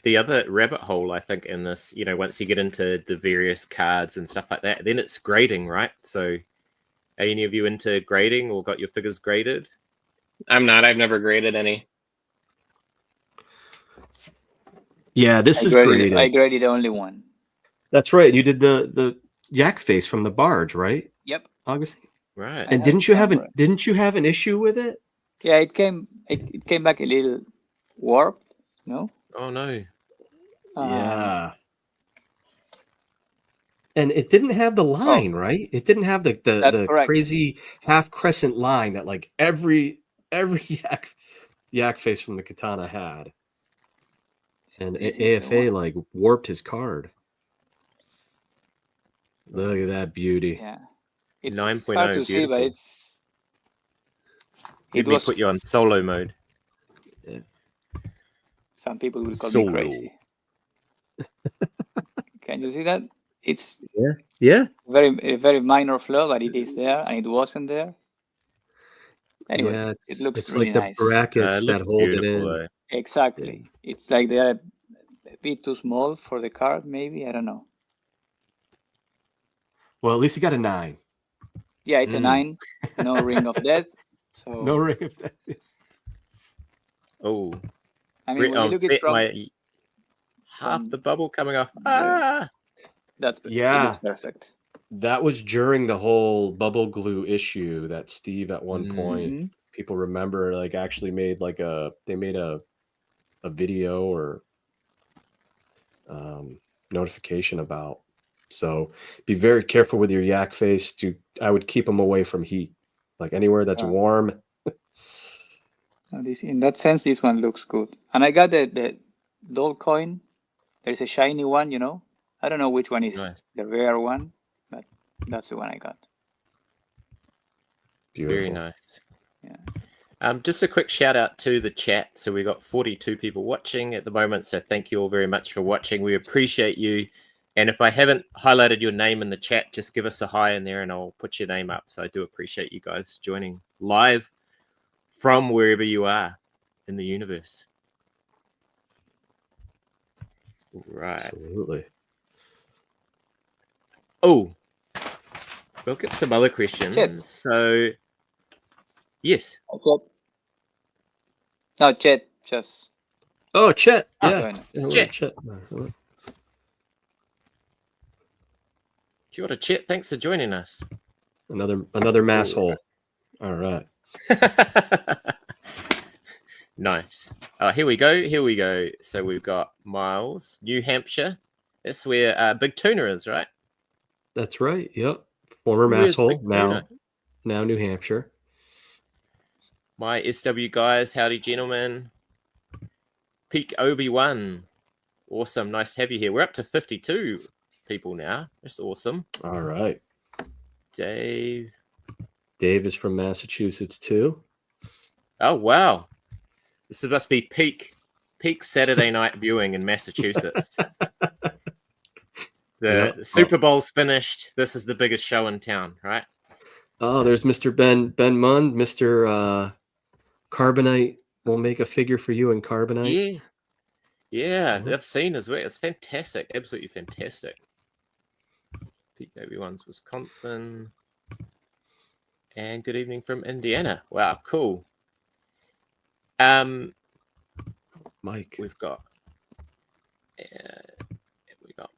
The other rabbit hole, I think, in this, once you get into the various cards and stuff like that, then it's grading, right? So are any of you into grading or got your figures graded? I'm not. I've never graded any. Yeah, this is graded. I graded only one. That's right. You did the yak face from the barge, right? Yep. Augustine. Right. And didn't you have an issue with it? Yeah, it came back a little warped, no? Oh no. Yeah. And it didn't have the line, right? It didn't have the crazy half crescent line that like every yak face from the katana had. And AFA like warped his card. Look at that beauty. Yeah. It's 9.0. hard to see, but Let me put you on solo mode. Yeah. Some people will call me crazy. Can you see that? It's a very minor flaw, but it is there, and it wasn't there. Anyway, it looks really like nice. The brackets that hold it in. Though. Exactly. Yeah. It's like they're a bit too small for the card, maybe. I don't know. Well, at least you got a 9. Yeah, it's a 9. No ring of death. So no ring of death. Oh. I mean, when you look at from half the bubble coming off. Ah! It looks perfect. That was during the whole bubble glue issue that Steve at one point, people remember, like actually made like they made a video or notification about. So be very careful with your yak face. I would keep them away from heat, like anywhere that's warm. In that sense, this one looks good. And I got the doll coin. There's a shiny one, I don't know which one is Nice. the rare one, but that's the one I got. Beautiful. Very nice. Yeah. Just a quick shout out to the chat. So we got 42 people watching at the moment. So thank you all very much for watching. We appreciate you. And if I haven't highlighted your name in the chat, just give us a hi in there and I'll put your name up. So I do appreciate you guys joining live from wherever you are in the universe. Right. Absolutely. Oh, we'll get some other questions. Chet. So, yes. No, Chet, just Oh, Chet. Oh, Yeah. join us. Hello, Chet. Chet. Kia ora, Chet. Thanks for joining us. Another mass hole. All right. Nice. Here we go. So we've got Miles, New Hampshire. That's where Big Tuna is, right? That's right. Yep. Former Where's mass hole. Big Tuna? Now New Hampshire. My SW guys, howdy, gentlemen. Peak Obi-Wan. Awesome. Nice to have you here. We're up to 52 people now. That's awesome. All right. Dave. Dave is from Massachusetts too. Oh, wow. This must be peak Saturday night viewing in Massachusetts. The Super Bowl's finished. This is the biggest show in town, right? Oh, there's Mr. Ben Mund. Mr. Carbonite will make a figure for you in Carbonite. Yeah, I've seen his work. It's fantastic. Absolutely fantastic. Peak Obi-Wan's Wisconsin. And good evening from Indiana. Wow, cool. Mike. We've got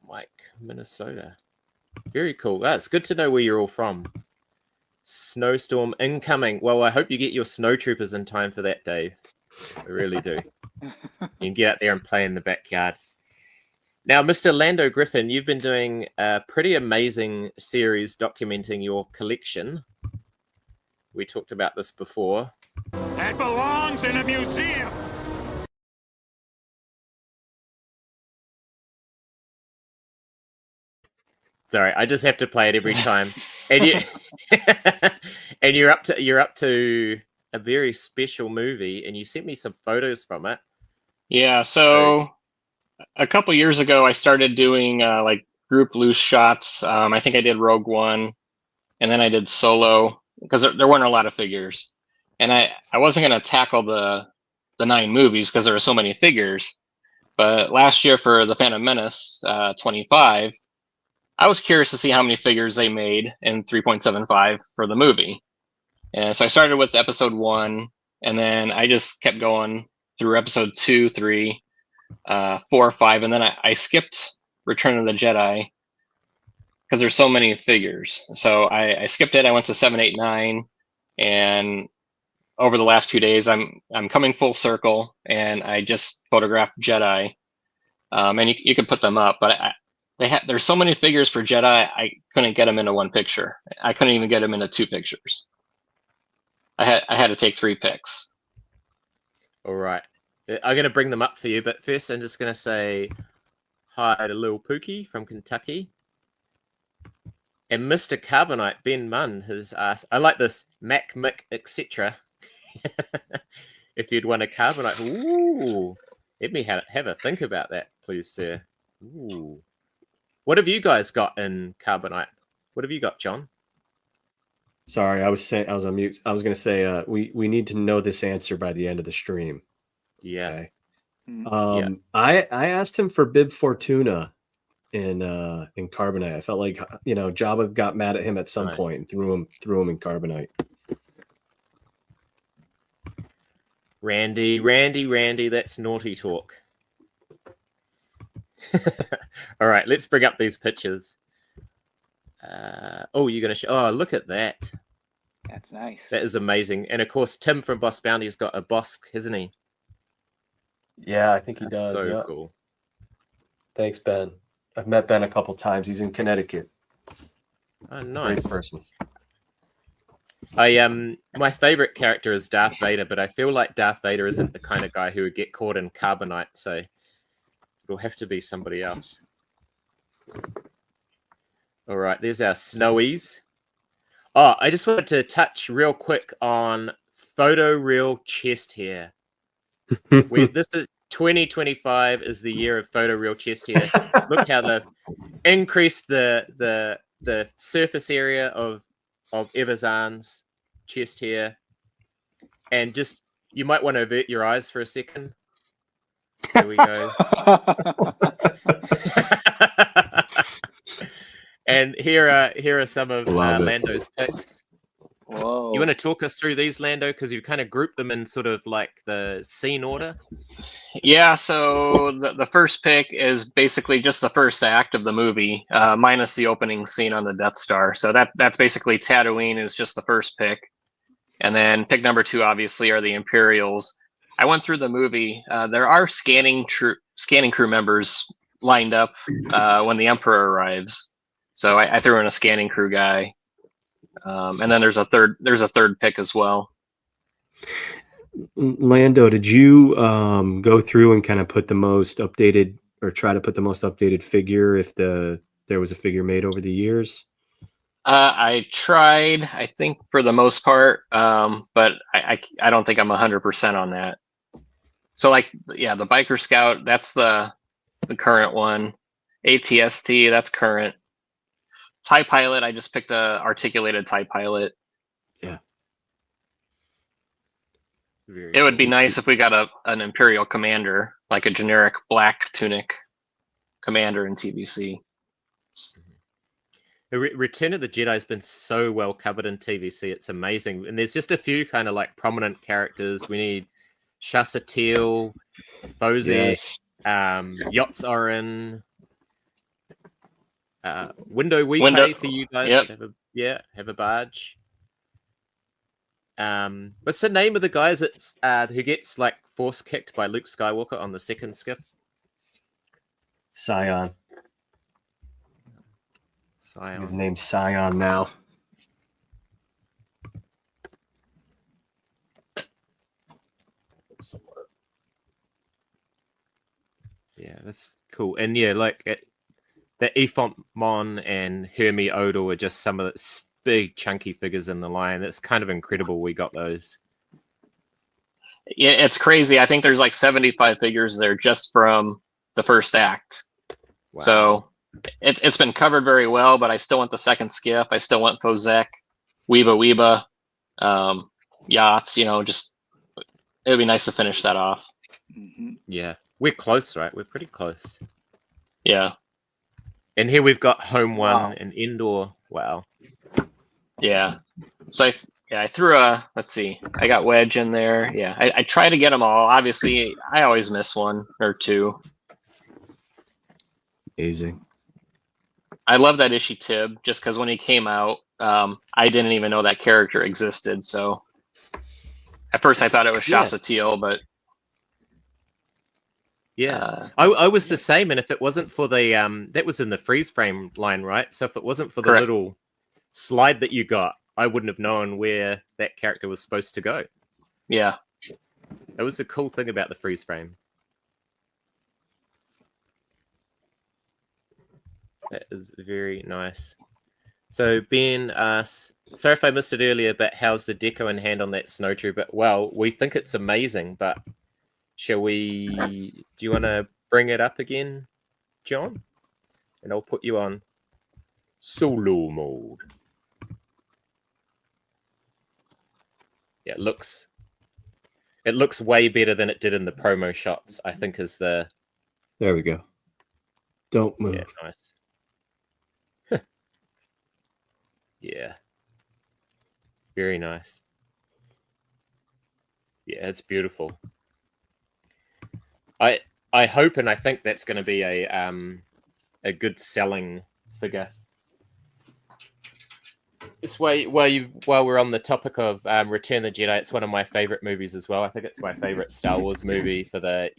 Mike, Minnesota. Very cool. It's good to know where you're all from. Snowstorm incoming. Well, I hope you get your snow troopers in time for that, Dave. I really do. You can get out there and play in the backyard. Now, Mr. Lando Griffin, you've been doing a pretty amazing series documenting your collection. We talked about this before. That belongs in a museum. Sorry, I just have to play it every time. And you and you're up to a very special movie, and you sent me some photos from it. Yeah, so a couple years ago, I started doing like group loose shots. I think I did Rogue One, and then I did Solo, because there weren't a lot of figures. And I wasn't going to tackle the 9 movies because there were so many figures. But last year for the Phantom Menace 25, I was curious to see how many figures they made in 3.75 for the movie. And so I started with episode 1, and then I just kept going through episode 2, 3, 4, 5, and then I skipped Return of the Jedi because there's so many figures. So I skipped it. I went to 7, 8, 9, and over the last few days, I'm coming full circle, and I just photographed Jedi. And you could put them up, but there's so many figures for Jedi, I couldn't get them into one picture. I couldn't even get them into 2 pictures. I had to take 3 pics. All right. I'm going to bring them up for you, but first I'm just going to say hi to Lil Pookie from Kentucky. And Mr. Carbonite, Ben Munn, has asked, I like this, Mac, Mick, etc. If you'd want a Carbonite. Ooh. Let me have a think about that, please, sir. Ooh. What have you guys got in Carbonite? What have you got, John? Sorry, I was on mute. I was going to say we need to know this answer by the end of the stream. Yeah. Okay. Yeah. I asked him for Bib Fortuna in Carbonite. I felt like Jabba got mad at him at some point and threw him in Carbonite. Randy, that's naughty talk. All right, let's bring up these pictures. You're going to show... Oh, look at that. That's nice. That is amazing. And of course, Tim from Boss Bounty has got a Bosk, hasn't he? Yeah, I think he does. So cool. Thanks, Ben. I've met Ben a couple times. He's in Connecticut. Oh, nice. Great person. My favorite character is Darth Vader, but I feel like Darth Vader isn't the kind of guy who would get caught in Carbonite, so it'll have to be somebody else. All right, there's our snowies. Oh, I just wanted to touch real quick on photoreal chest hair. This is 2025 is the year of photoreal chest hair. Look how they've increased the surface area of Evazan's chest hair, and just you might want to avert your eyes for a second. There we go. And here are some of Lando's picks. Whoa. You want to talk us through these, Lando, because you kind of grouped them in sort of like the scene order? Yeah, so the first pick is basically just the first act of the movie, minus the opening scene on the Death Star. So that's basically Tatooine is just the first pick. And then pick number 2, obviously, are the Imperials. I went through the movie. There are scanning crew members lined up when the Emperor arrives. So I threw in a scanning crew guy. And then there's a third pick as well. Lando, did you go through and kind of put the most updated, or try to put the most updated figure if there was a figure made over the years? I tried, I think, for the most part, but I don't think I'm 100% on that. So, like, yeah, the Biker Scout, that's the current one. ATST, that's current. TIE Pilot, I just picked a articulated TIE Pilot. Yeah. It would be nice if we got an Imperial Commander, like a generic black tunic commander in TVC. Return of the Jedi has been so well covered in TVC. It's amazing. And there's just a few kind of like prominent characters. We need Shasa Teal, Fozek, Yachts Orin, Window Weepay for you guys. Yep. Have a barge. What's the name of the guys that's who gets like force kicked by Luke Skywalker on the second skiff? Scion. His name's Scion now. Yeah, that's cool. And yeah, like the Ephont Mon and Hermie Odor are just some of the big chunky figures in the line. It's kind of incredible we got those. Yeah, it's crazy. I think there's like 75 figures there just from the first act. Wow. So it's been covered very well, but I still want the second skiff. I still want Fozek, Weeba, Yachts. Just it would be nice to finish that off. Mm-hmm. Yeah, we're close, right? We're pretty close. Yeah. And here we've got Home One Wow. and Indoor. Wow. Yeah. So I threw let's see, I got Wedge in there. Yeah, I try to get them all. Obviously, I always miss one or two. Amazing. I love that Ishi Tib just because when he came out, I didn't even know that character existed. So at first I thought it was Shasa Teal, but yeah, I was the same. And if it wasn't for the that was in the freeze frame line, right? So if it wasn't for the Correct. little slide that you got, I wouldn't have known where that character was supposed to go. yeah. That was the cool thing about the freeze frame. That is very nice. So Ben asks, sorry if I missed it earlier, but how's the deco in hand on that snow trooper? Well, we think it's amazing, but do you want to bring it up again, John? And I'll put you on solo mode. Yeah, it looks way better than it did in the promo shots, I think is the... There we go. Don't move. Yeah, nice. Yeah. Very nice. Yeah, it's beautiful. I hope and I think that's going to be a good selling figure. It's while we're on the topic of Return of the Jedi, it's one of my favorite movies as well. I think it's my favorite Star Wars movie for the,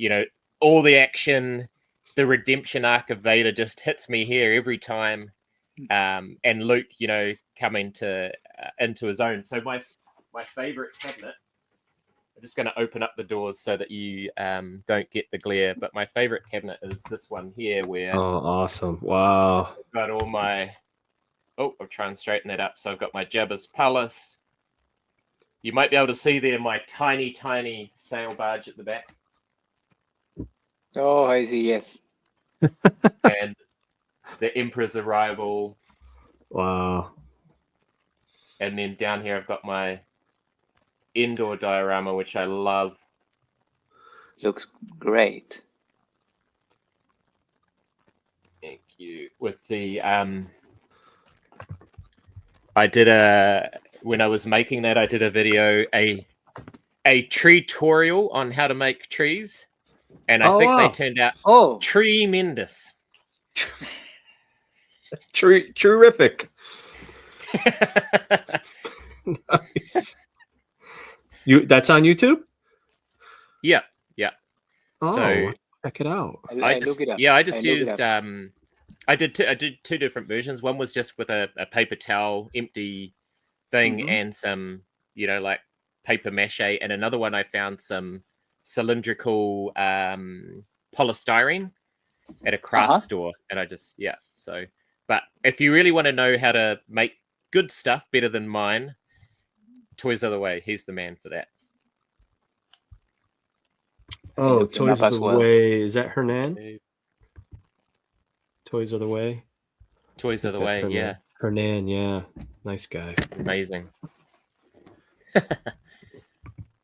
all the action, the redemption arc of Vader just hits me here every time. And Luke, coming into his own. So my favorite cabinet, just going to open up the doors so that you don't get the glare. But my favorite cabinet is this one here, where Oh, awesome. Wow. I've got all my... Oh, I'll try and straighten that up. So I've got my Jabba's Palace. You might be able to see there my tiny, tiny sail barge at the back. Oh, I see. Yes. And the Emperor's Arrival. Wow. And then down here I've got my indoor diorama, which I love. Looks great. Thank you. With the I did when I was making that, I did a video, a tree tutorial on how to make trees, and I think they turned out tremendous. Terrific. Nice. That's on YouTube? Yeah. Oh, So check it out. I look it up. I just I look it used up. I did two different versions. One was just with a paper towel, empty thing, and some, like paper mache, and another one I found some cylindrical polystyrene at a craft store, and I just so. But if you really want to know how to make good stuff better than mine, Toys Are the Way. He's the man for that. Oh, looked him Toys up of as the well. Way. Is that Hernan? Toys of the Way? Toys Are the Way, yeah. Hernan, yeah. Nice guy. Amazing.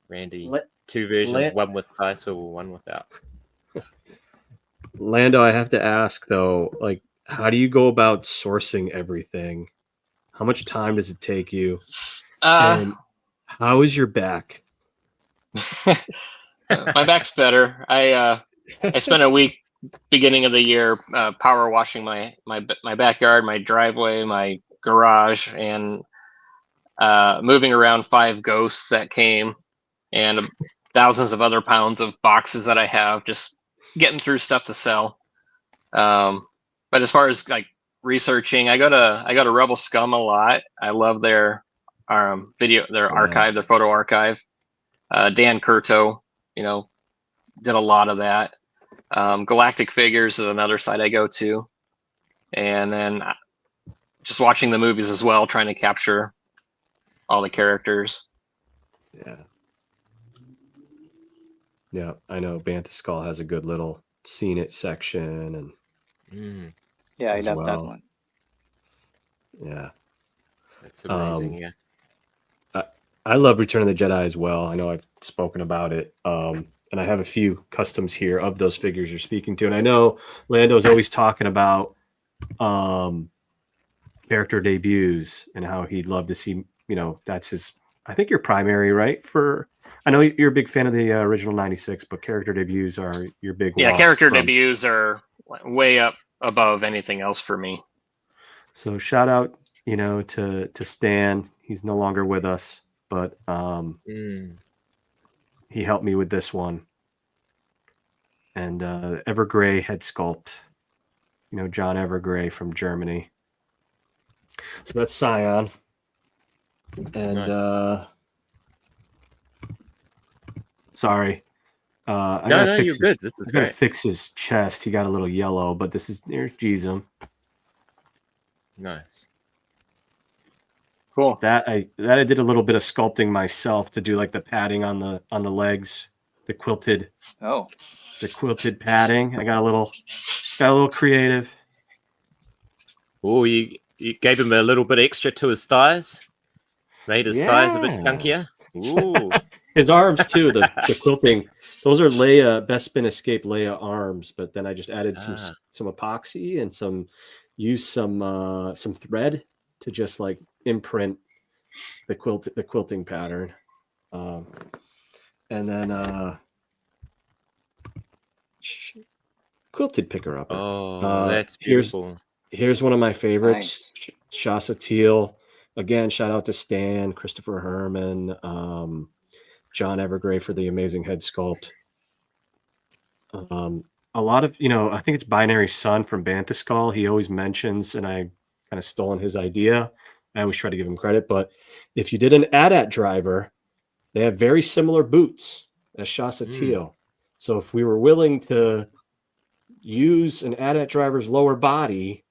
Randy, Let- 2 versions, let- one with swivel, one without. Lando, I have to ask though, like, how do you go about sourcing everything? How much time does it take you? And how is your back? My back's better. I spent a week beginning of the year power washing my backyard, my driveway, my garage, and moving around 5 ghosts that came, and thousands of other pounds of boxes that I have, just getting through stuff to sell. But as far as like researching, I go to Rebel Scum a lot. I love their archive, their photo archive. Dan Curto, did a lot of that. Galactic Figures is another site I go to, and then just watching the movies as well, trying to capture all the characters. Yeah, I know Bantha Skull has a good little Seen It section, and Yeah, I as love that well. one. Yeah, That's amazing, yeah. I love Return of the Jedi as well. I know I've spoken about it, and I have a few customs here of those figures you're speaking to. And I know Lando's always talking about character debuts and how he'd love to see. That's his. I think your primary, right? I know you're a big fan of the original '96, but character debuts are your big. Yeah, walks character from- debuts are way up above anything else for me. So shout out, to Stan. He's no longer with us, but he helped me with this one. And Evergrey head sculpt, John Evergrey from Germany. So that's Scion. And Nice. Sorry. I No, gotta fix you're his- good. This is I gotta great. fix his chest. He got a little yellow, but there's Jeezum. Nice. Cool. That I did a little bit of sculpting myself to do like the padding on the legs, the quilted padding. I got a little creative. Oh, you gave him a little bit extra to his thighs? Made his thighs a bit Yeah. chunkier? Ooh. His arms too, the quilting. Those are Leia Best Spin Escape Leia arms, but then I just added some epoxy and used some thread to just like imprint the quilting pattern. And then quilted picker upper. Oh, that's beautiful. Here's one of my favorites, Shasa Teal. Again, shout out to Stan, Christopher Herman, John Evergrey for the amazing head sculpt. A lot of, I think it's Binary Sun from Bantha Skull. He always mentions, and I kind of stolen his idea. I always try to give him credit, but if you did an AT-AT driver, They have very similar boots as Shasa Teal. So if we were willing to use an AT-AT driver's lower body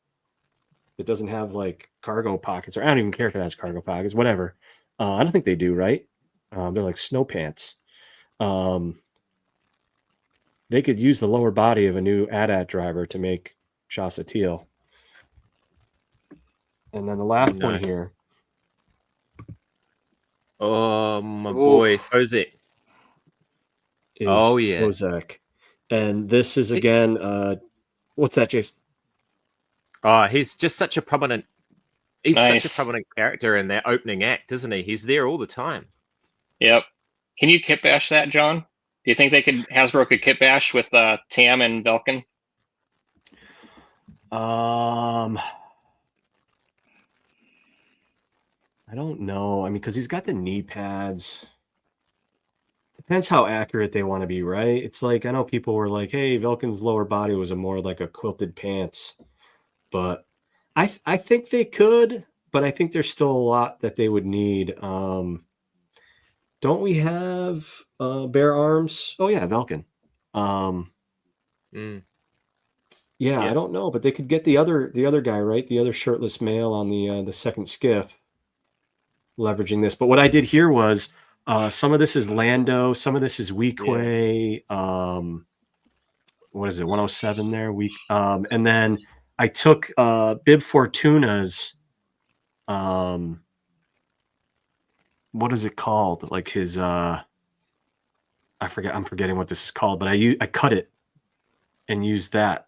that doesn't have like cargo pockets, or I don't even care if it has cargo pockets, whatever. I don't think they do, right? They're like snow pants. They could use the lower body of a new AT-AT driver to make Shasa Teal. And then the last one here. Oh, my boy, Fozek. Oh, yeah. Fozek. And this is, again, what's that, Jason? Oh, he's just such a prominent... He's Nice. such a prominent character in that opening act, isn't he? He's there all the time. Yep. Can you kit bash that, John? Do you think Hasbro could kit bash with Tam and Belkin? I don't know. I mean, because he's got the knee pads. Depends how accurate they want to be, right? It's like, I know people were like, hey, Velkin's lower body was a more like a quilted pants. But I think they could, but I think there's still a lot that they would need. Don't we have bare arms? Oh, yeah, Velkin. Yeah, I don't know, but they could get the other guy, right? The other shirtless male on the second skiff, leveraging this. But what I did here was some of this is Lando, some of this is Weequay. What is it? 107 there. And then I took Bib Fortuna's. What is it called? Like his. I'm forgetting what this is called, but I cut it and used that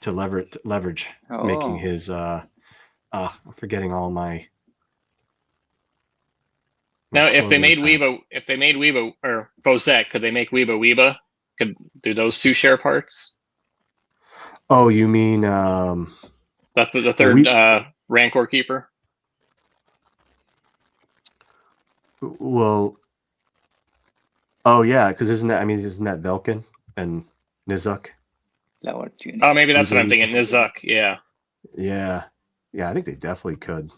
to leverage making his. I'm forgetting all my. Now, if they made Weeba or Fozek, could they make Weeba? Do those two share parts? Oh, you mean That's the third Rancor keeper. Well, oh yeah, because isn't that Velkin and Nizuk? Oh, maybe that's what I'm thinking. Nizuk, yeah. Yeah, I think they definitely could.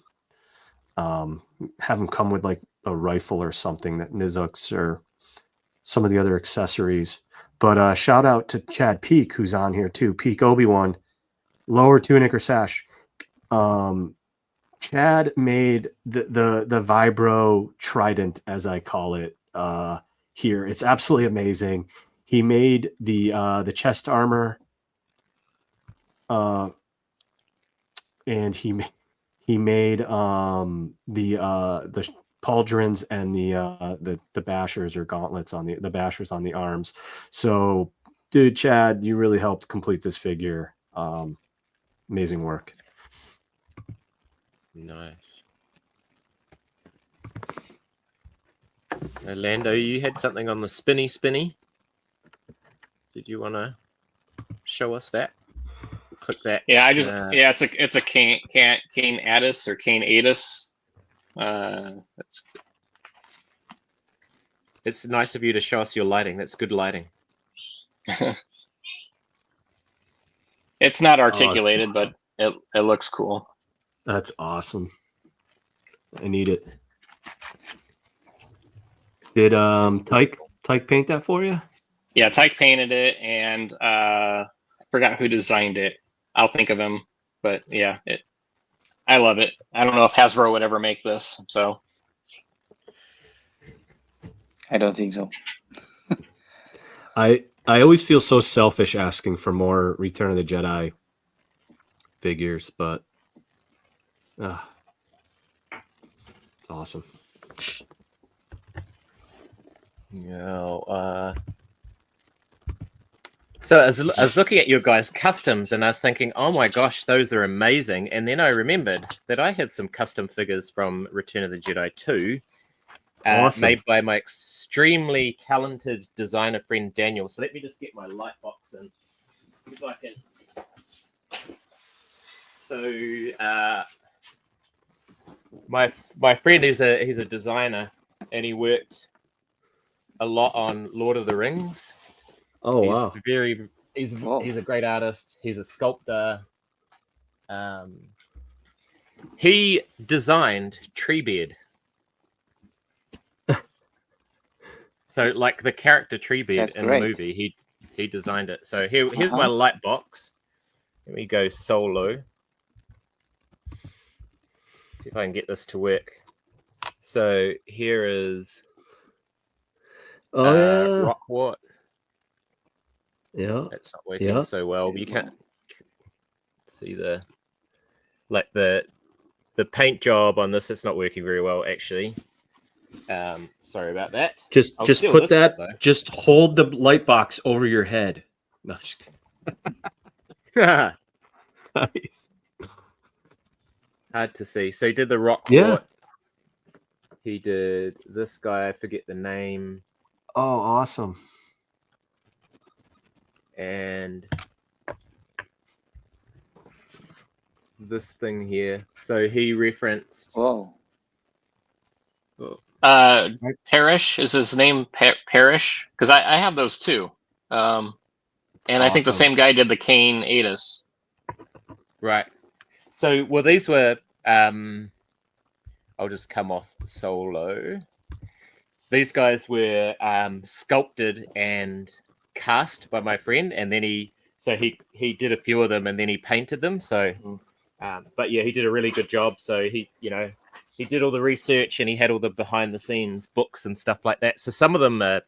Have them come with like a rifle or something that Nizuk's or some of the other accessories. But shout out to Chad Peak, who's on here too. Peak Obi-Wan, lower tunic or sash. Chad made the Vibro Trident, as I call it, here. It's absolutely amazing. He made the chest armor, and he made the pauldrons and the bashers or gauntlets on the bashers on the arms. So, dude, Chad, you really helped complete this figure. Amazing work. Nice. Lando, you had something on the spinny. Did you want to show us that? Click that. Yeah, it's a Kane Addis or Kane Adis. It's nice of you to show us your lighting. That's good lighting. It's not articulated, but it looks cool. That's awesome. I need it. Did Tyke paint that for you? Yeah, Tyke painted it, and I forgot who designed it. I'll think of him, but yeah, I love it. I don't know if Hasbro would ever make this, so I don't think so. I always feel so selfish asking for more Return of the Jedi figures, but it's awesome. Yeah. So I was looking at your guys' customs, and I was thinking, oh my gosh, those are amazing. And then I remembered that I have some custom figures from Return of the Jedi 2, Awesome. made by my extremely talented designer friend Daniel. So let me just get my light box and if I can. So my friend is he's a designer, and he worked a lot on Lord of the Rings. Oh, wow. He's a great artist. He's a sculptor. He designed Treebeard. So like the character tree bed That's in great. the movie, he designed it. So here's my light box. Let me go solo. See if I can get this to work. So here is Rockwart. Yeah. It's not working so well. But you can't see the paint job on this. It's not working very well actually. Sorry about that. Just steal put this that. one, though. Just hold the light box over your head. No, just kidding. Nice. Hard to see. So he did the Rockwart. Yeah. He did this guy. I forget the name. Oh, awesome. And this thing here. So he referenced. Whoa. Parrish is his name. Parrish, because I have those too. And I think the Awesome. same guy did the Kane Atis. Right. So, well, these were. I'll just come off solo. These guys were sculpted and cast by my friend, and then he did a few of them, and then he painted them. So, but yeah, he did a really good job. So he did all the research, and he had all the behind the scenes books and stuff like that. So some of them are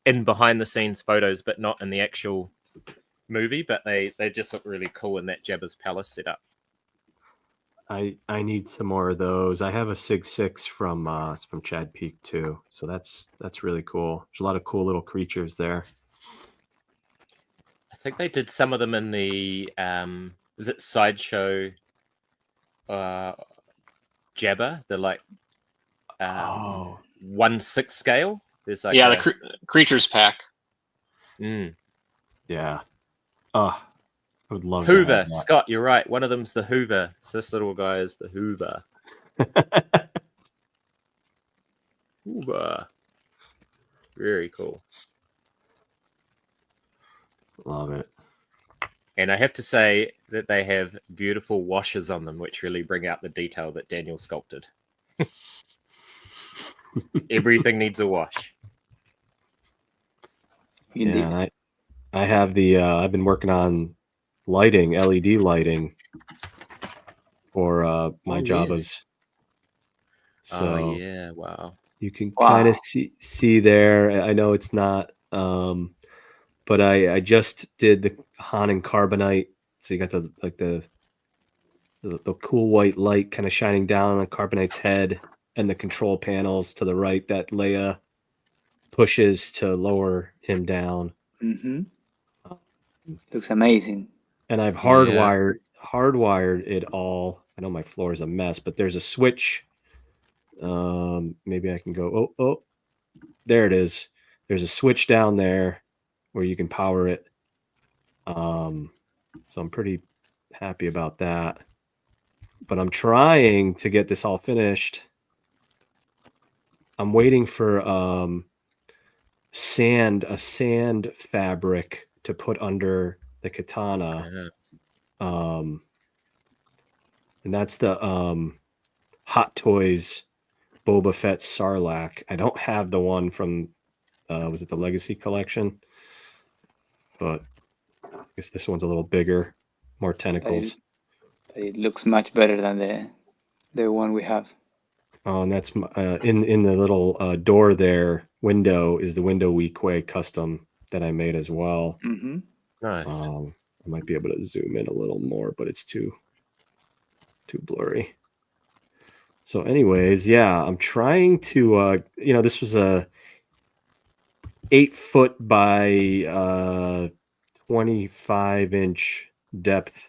in behind the scenes photos, but not in the actual movie. But they just look really cool in that Jabba's Palace setup. I need some more of those. I have a Sig 6 from Chad Peak too, so that's really cool. There's a lot of cool little creatures there. I think they did some of them in the was it Sideshow Jabba, the like 1/6 scale. There's like the creatures pack. Yeah. Oh, I would love Hoover. to have that. Scott, you're right. One of them's the Hoover. So this little guy is the Hoover. Hoover. Very cool. Love it. And I have to say that they have beautiful washes on them, which really bring out the detail that Daniel sculpted. Everything needs a wash. Indeed. Yeah, and I have the I've been working on lighting, LED lighting for my Jabbas. So yeah, wow. you can kind of see there. I know it's not but I just did the Han and Carbonite. So you got the cool white light kind of shining down on Carbonite's head, and the control panels to the right that Leia pushes to lower him down. Looks amazing. And I've hardwired it all. I know my floor is a mess, but there's a switch. Maybe I can go. Oh, there it is. There's a switch down there where you can power it. So I'm pretty happy about that. But I'm trying to get this all finished. I'm waiting for a sand fabric to put under the katana. And that's the Hot Toys Boba Fett Sarlacc. I don't have the one from was it the Legacy collection? But I guess this one's a little bigger, more tentacles. It looks much better than the one we have. Oh, and that's in the little door there. Window is the window Weequay custom that I made as well. Nice. I might be able to zoom in a little more, but it's too blurry. So, anyways, yeah, I'm trying to. This was a 8-foot by 25-inch depth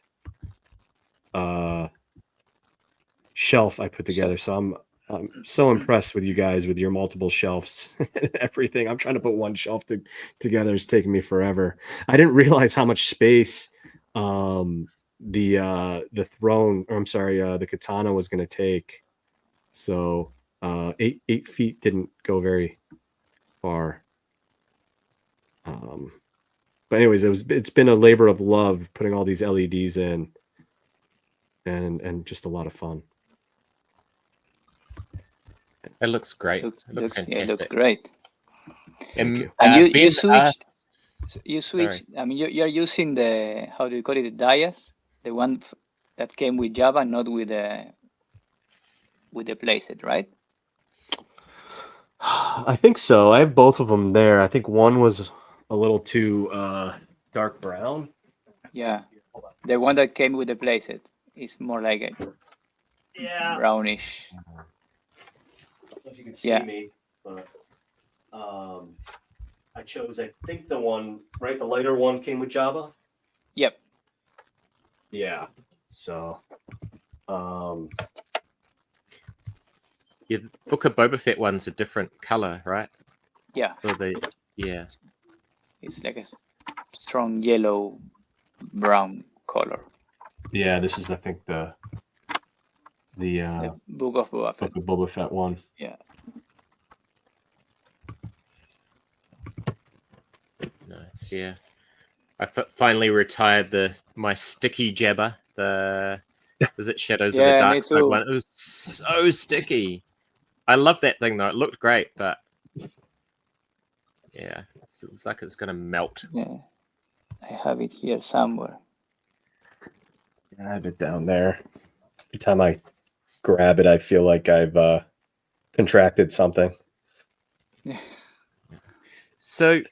shelf I put together. So I'm so impressed with you guys with your multiple shelves and everything. I'm trying to put one shelf together. It's taking me forever. I didn't realize how much space the katana was going to take. So 8 feet didn't go very far. But anyways, it's been a labor of love putting all these LEDs in, and just a lot of fun. It looks great. It looks Yeah, fantastic. it looks great. And, And you Ben switch. asked- You switch. Sorry. I mean, you're using the, how do you call it, the dias, the one that came with Java, not with the playset, right? I think so. I have both of them there. I think one was a little too dark brown. Yeah, the one that came with the playset is more like a brownish. I don't know if you can see Yeah. me, but I chose, I think the one, right? The lighter one came with Java. Yep. Yeah. So, Yeah, the Book of Boba Fett one's a different color, right? Yeah, Or yeah. it's like a strong yellow brown color. yeah, this is, I think, the The Book of Boba Fett. Book of Boba Fett one. Yeah. Nice, yeah. I finally retired my sticky jabber. Was it Shadows of the Yeah, me Dark Side too. one? It was so sticky. I love that thing though. It looked great, but yeah, it was like it's gonna melt. Yeah, I have it here somewhere. I have it down there. Every time I grab it, I feel like I've contracted something. So,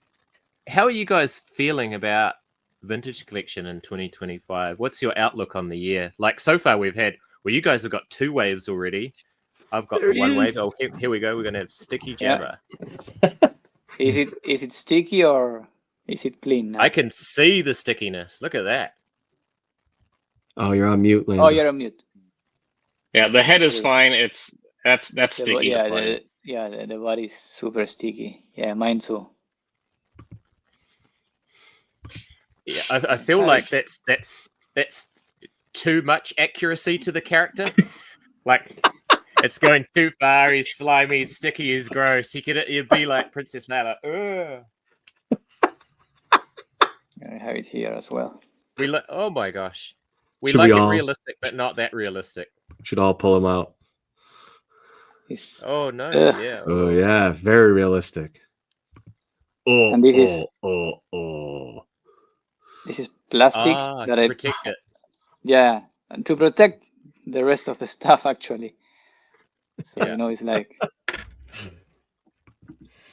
how are you guys feeling about Vintage Collection in 2025? What's your outlook on the year? Like so far, you guys have got 2 waves already. I've got There the 1 it wave. is. Oh, here we go. We're gonna have sticky Yeah. jabber. Is it sticky or is it clean now? I can see the stickiness. Look at that. Oh, you're on mute, Lando. Oh, you're on mute. Yeah, the head is Good. fine. That's The sticky. yeah, to play. the body's super sticky. Yeah, mine too. Yeah, I feel like that's too much accuracy to the character. Like it's going too far. He's slimy, he's sticky, he's gross. You'd be like Princess Leia. Ugh. I have it here as well. Oh my gosh, we Should like we it all- realistic, but not that realistic. Should all pull them out. It's, Oh no, Ugh. yeah. Oh yeah, very realistic. Oh, And this is- oh. this is plastic Ah, that to I protect it. yeah, and to protect the rest of the stuff actually. So Yeah. it's like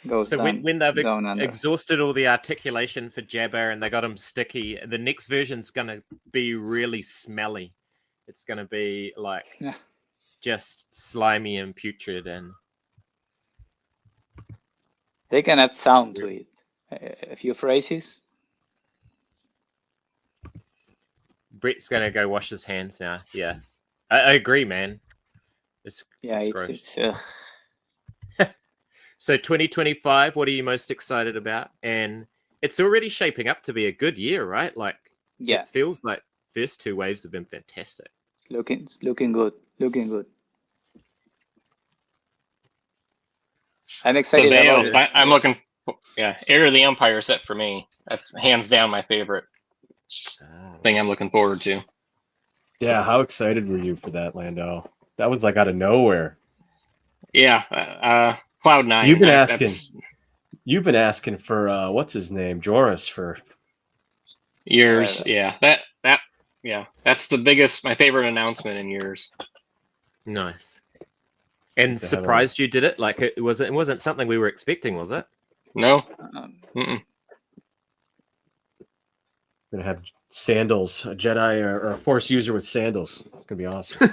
goes So down, when they've down under. exhausted all the articulation for Jabba and they got him sticky, the next version's gonna be really smelly. It's gonna be like Yeah. just slimy and putrid, and They can add sound to it. A few phrases. Brett's gonna go wash his hands now. Yeah, I agree, man. It's Yeah, gross. it's So 2025, what are you most excited about? And it's already shaping up to be a good year, right? Like, yeah, it feels like first 2 waves have been fantastic. looking good. I'm So excited about Bales, it. I'm looking for, Heir of the Empire set for me. That's hands down my favorite thing I'm looking forward to. Yeah, how excited were you for that, Lando? That was like out of nowhere. Yeah, Cloud9. You've been that's You've been asking for what's his name, Joris, for years. Yeah, that's my favorite announcement in years. Nice. And To have surprised you did it? Like it wasn't something we were expecting, was it? No, Um, Mm-mm. gonna have sandals, a Jedi or a Force user with sandals. It's gonna be awesome.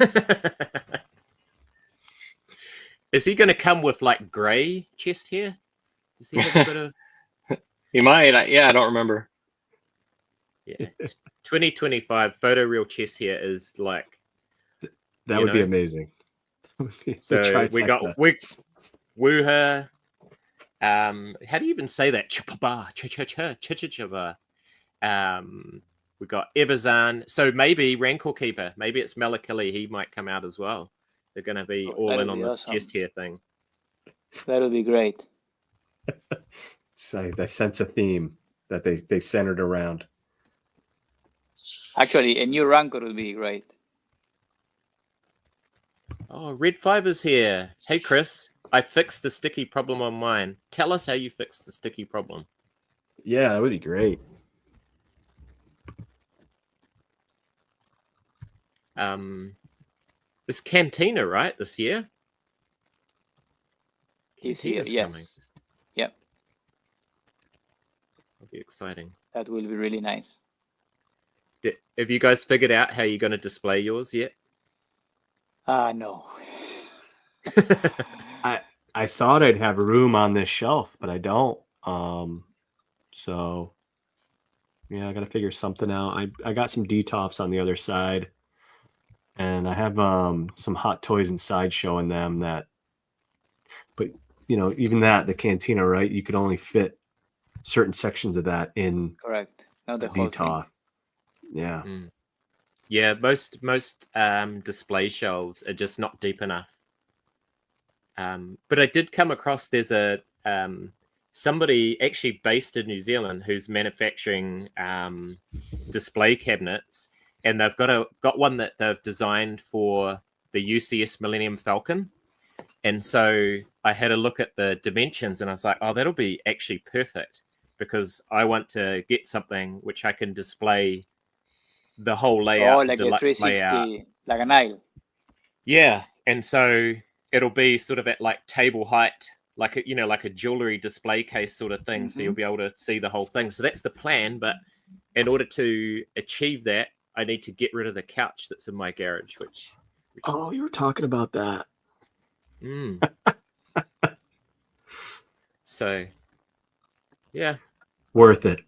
Is he going to come with like grey chest hair? Does he have a bit of? He might. I don't remember. Yeah. 2025 photoreal chest hair is like. That You would be know? amazing. The So we got trifecta. Wooher. How do you even say that? Chipaba, chichaba. We got Evazan. So maybe Rancor Keeper. Maybe it's Malakili. He might come out as well. They're going to be Oh, all that'd in on be this awesome. chest hair thing. that would be great. So they sense a theme that they centered around. Actually, a new rancor would be great. Oh, Red Fiber's here. Hey, Chris. I fixed the sticky problem on mine. Tell us how you fixed the sticky problem. Yeah, that would be great. It's Cantina, right? This year. This year, Cantina's yes. coming. Yep. That'll be exciting. That will be really nice. Have you guys figured out how you're going to display yours yet? No. I thought I'd have room on this shelf, but I don't. So yeah, I got to figure something out. I got some D-tops on the other side, and I have some Hot Toys inside showing them that. But you know, even that, the Cantina, right? You could only fit certain sections of that in Correct. Not the whole thing. D-top. Yeah. Yeah, most display shelves are just not deep enough. But I did come across there's a somebody actually based in New Zealand who's manufacturing display cabinets, and they've got one that they've designed for the UCS Millennium Falcon. And so I had a look at the dimensions, and I was like, oh, that'll be actually perfect, because I want to get something which I can display the whole layout, Oh, like a deluxe 360, layout. like an aisle. Yeah, and so it'll be sort of at like table height, like a, like a jewelry display case sort of thing. So you'll be able to see the whole thing. So that's the plan. But in order to achieve that, I need to get rid of the couch that's in my garage. Which Oh, you were talking about that. So, yeah, Worth it.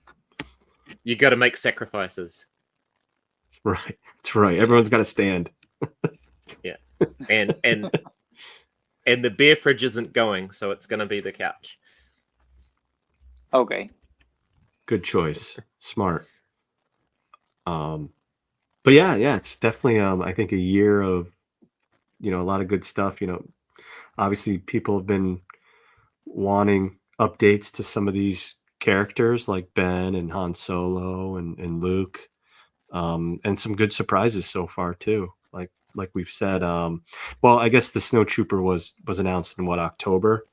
you got to make sacrifices. Right. That's right. Everyone's got to stand. Yeah, and the beer fridge isn't going, so it's going to be the couch. Okay. Good choice. Smart. But yeah, it's definitely I think a year of a lot of good stuff. Obviously people have been wanting updates to some of these characters like Ben and Han Solo and Luke. And some good surprises so far too. Like we've said, well, I guess the Snow Trooper was announced in October,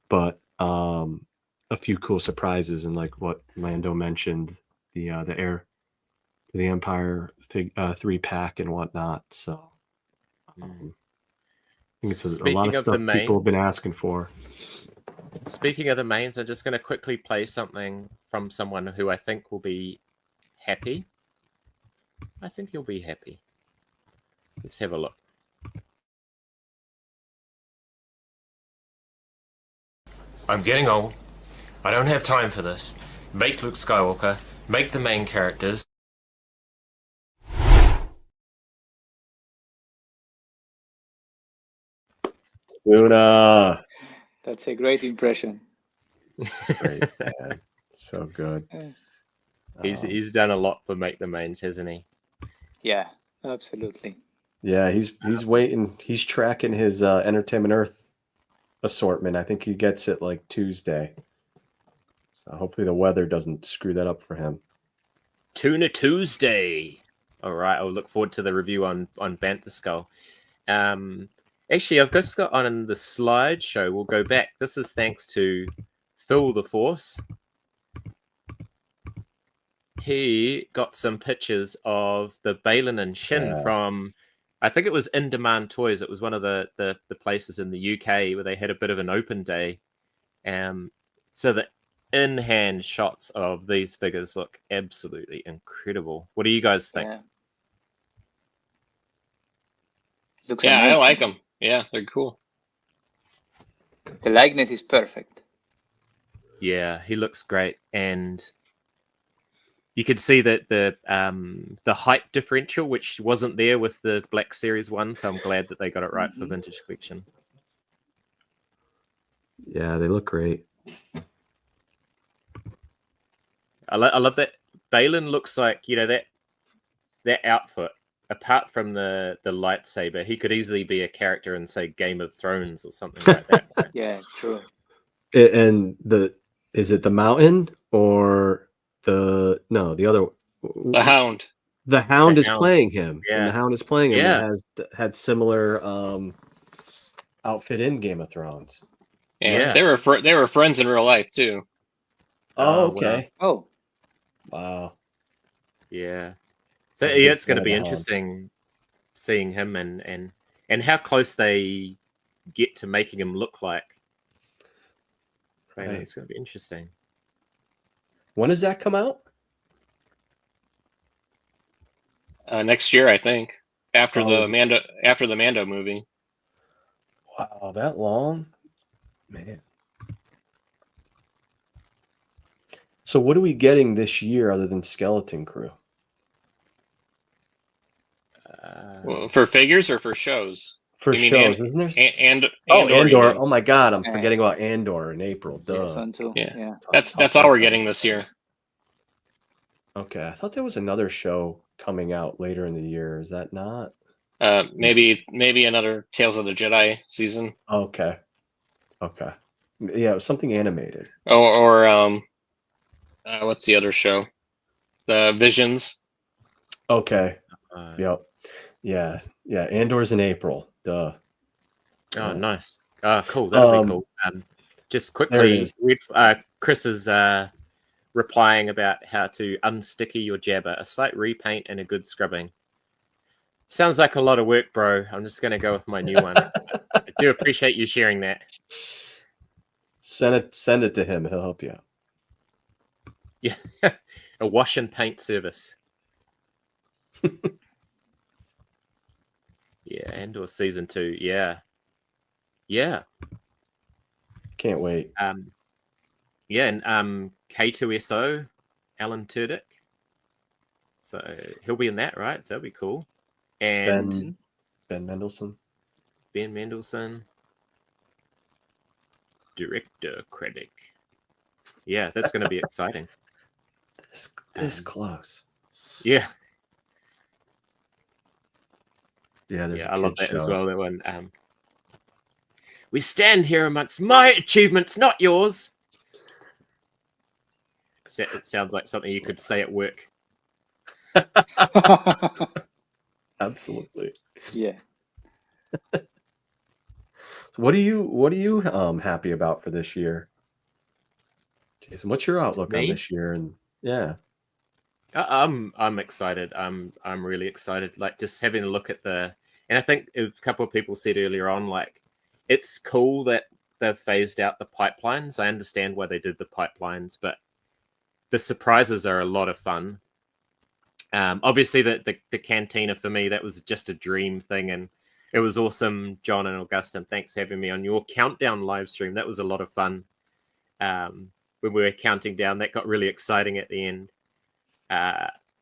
but a few cool surprises, and like what Lando mentioned, the Heir to the Empire 3-pack and whatnot. So I think it's a lot of stuff people have been asking for. Speaking of the mains, I'm just going to quickly play something from someone who I think will be happy. I think you'll be happy. Let's have a look. I'm getting old. I don't have time for this. Make Luke Skywalker. Make the main characters. Luna. That's a great impression. Great, man. So good. He's done a lot for Make the Mains, hasn't he? Yeah, absolutely. Yeah, he's waiting. He's tracking his Entertainment Earth assortment. I think he gets it like Tuesday. So hopefully the weather doesn't screw that up for him. Tuna Tuesday. All right, I'll look forward to the review on Bantha Skull. Actually, I've just got on the slideshow. We'll go back. This is thanks to Phil the Force. He got some pictures of the Balin and Shin from, I think it was In Demand Toys. It was one of the places in the UK where they had a bit of an open day. So the in-hand shots of these figures look absolutely incredible. What do you guys think? Yeah. Looks Yeah, amazing. I like them. Yeah, they're cool. The likeness is perfect. Yeah, he looks great, and you could see that the height differential, which wasn't there with the Black Series 1, so I'm glad that they got it right for Vintage Collection. Yeah, they look great. I love that Balin looks like, that outfit, apart from the lightsaber, he could easily be a character in, say, Game of Thrones or something like that. Right? Yeah, true. And is it the Mountain or the other? The Hound. The Hound The is Hound. playing him. Yeah. And the Hound is playing him. Yeah. It has had similar outfit in Game of Thrones. Yeah, Yeah. they were friends in real life too. Oh, Oh, wow. okay. Oh, Wow. Yeah. So I was a yeah, big it's going fan to of be the Hound. interesting seeing him and how close they get to making him look like. Man, Right. it's going to be interesting. When does that come out? Next year, I think, after Oh, the Mando movie. Wow, that long? Man. So what are we getting this year other than Skeleton Crew? Well, for figures or for shows? For You mean shows, isn't there? And Oh, Andor, you Andor. mean? Oh my God, I'm Yeah. forgetting about Andor in April. Duh. season 2. Yeah. Yeah. That's all we're getting this year. Okay, I thought there was another show coming out later in the year. Is that not? Maybe another Tales of the Jedi season. Okay. Okay. Yeah, it was something animated. Or what's the other show? The Visions. Okay. Uh, Yep. Yeah. Yeah. Andor's in April. Duh. Oh, Yeah. nice. Cool. That'll be cool. Just quickly, is. Chris is replying about how to unsticky your jabber. A slight repaint and a good scrubbing. Sounds like a lot of work, bro. I'm just going to go with my new one. I do appreciate you sharing that. Send it to him. He'll help you out. Yeah, a wash and paint service. Yeah, Andor season 2. Yeah. Can't wait. Yeah, and K2SO, Alan Tudyk. So he'll be in that, right? So that'll be cool. And Ben Mendelsohn. Ben Mendelsohn, director credit. Yeah, that's going to be exciting. This close. Yeah, Yeah, yeah, I love that as well. That one. We stand here amongst my achievements, not yours. It sounds like something you could say at work. Absolutely. Yeah. What are you happy about for this year? Jason, what's your outlook on Me? this year? And yeah. I'm excited. I'm really excited. Like just having a look at and I think a couple of people said earlier on, like it's cool that they've phased out the pipelines. I understand why they did the pipelines, but the surprises are a lot of fun. Obviously, the cantina for me, that was just a dream thing, and it was awesome. John and Augustine, thanks for having me on your countdown live stream. That was a lot of fun. When we were counting down, that got really exciting at the end.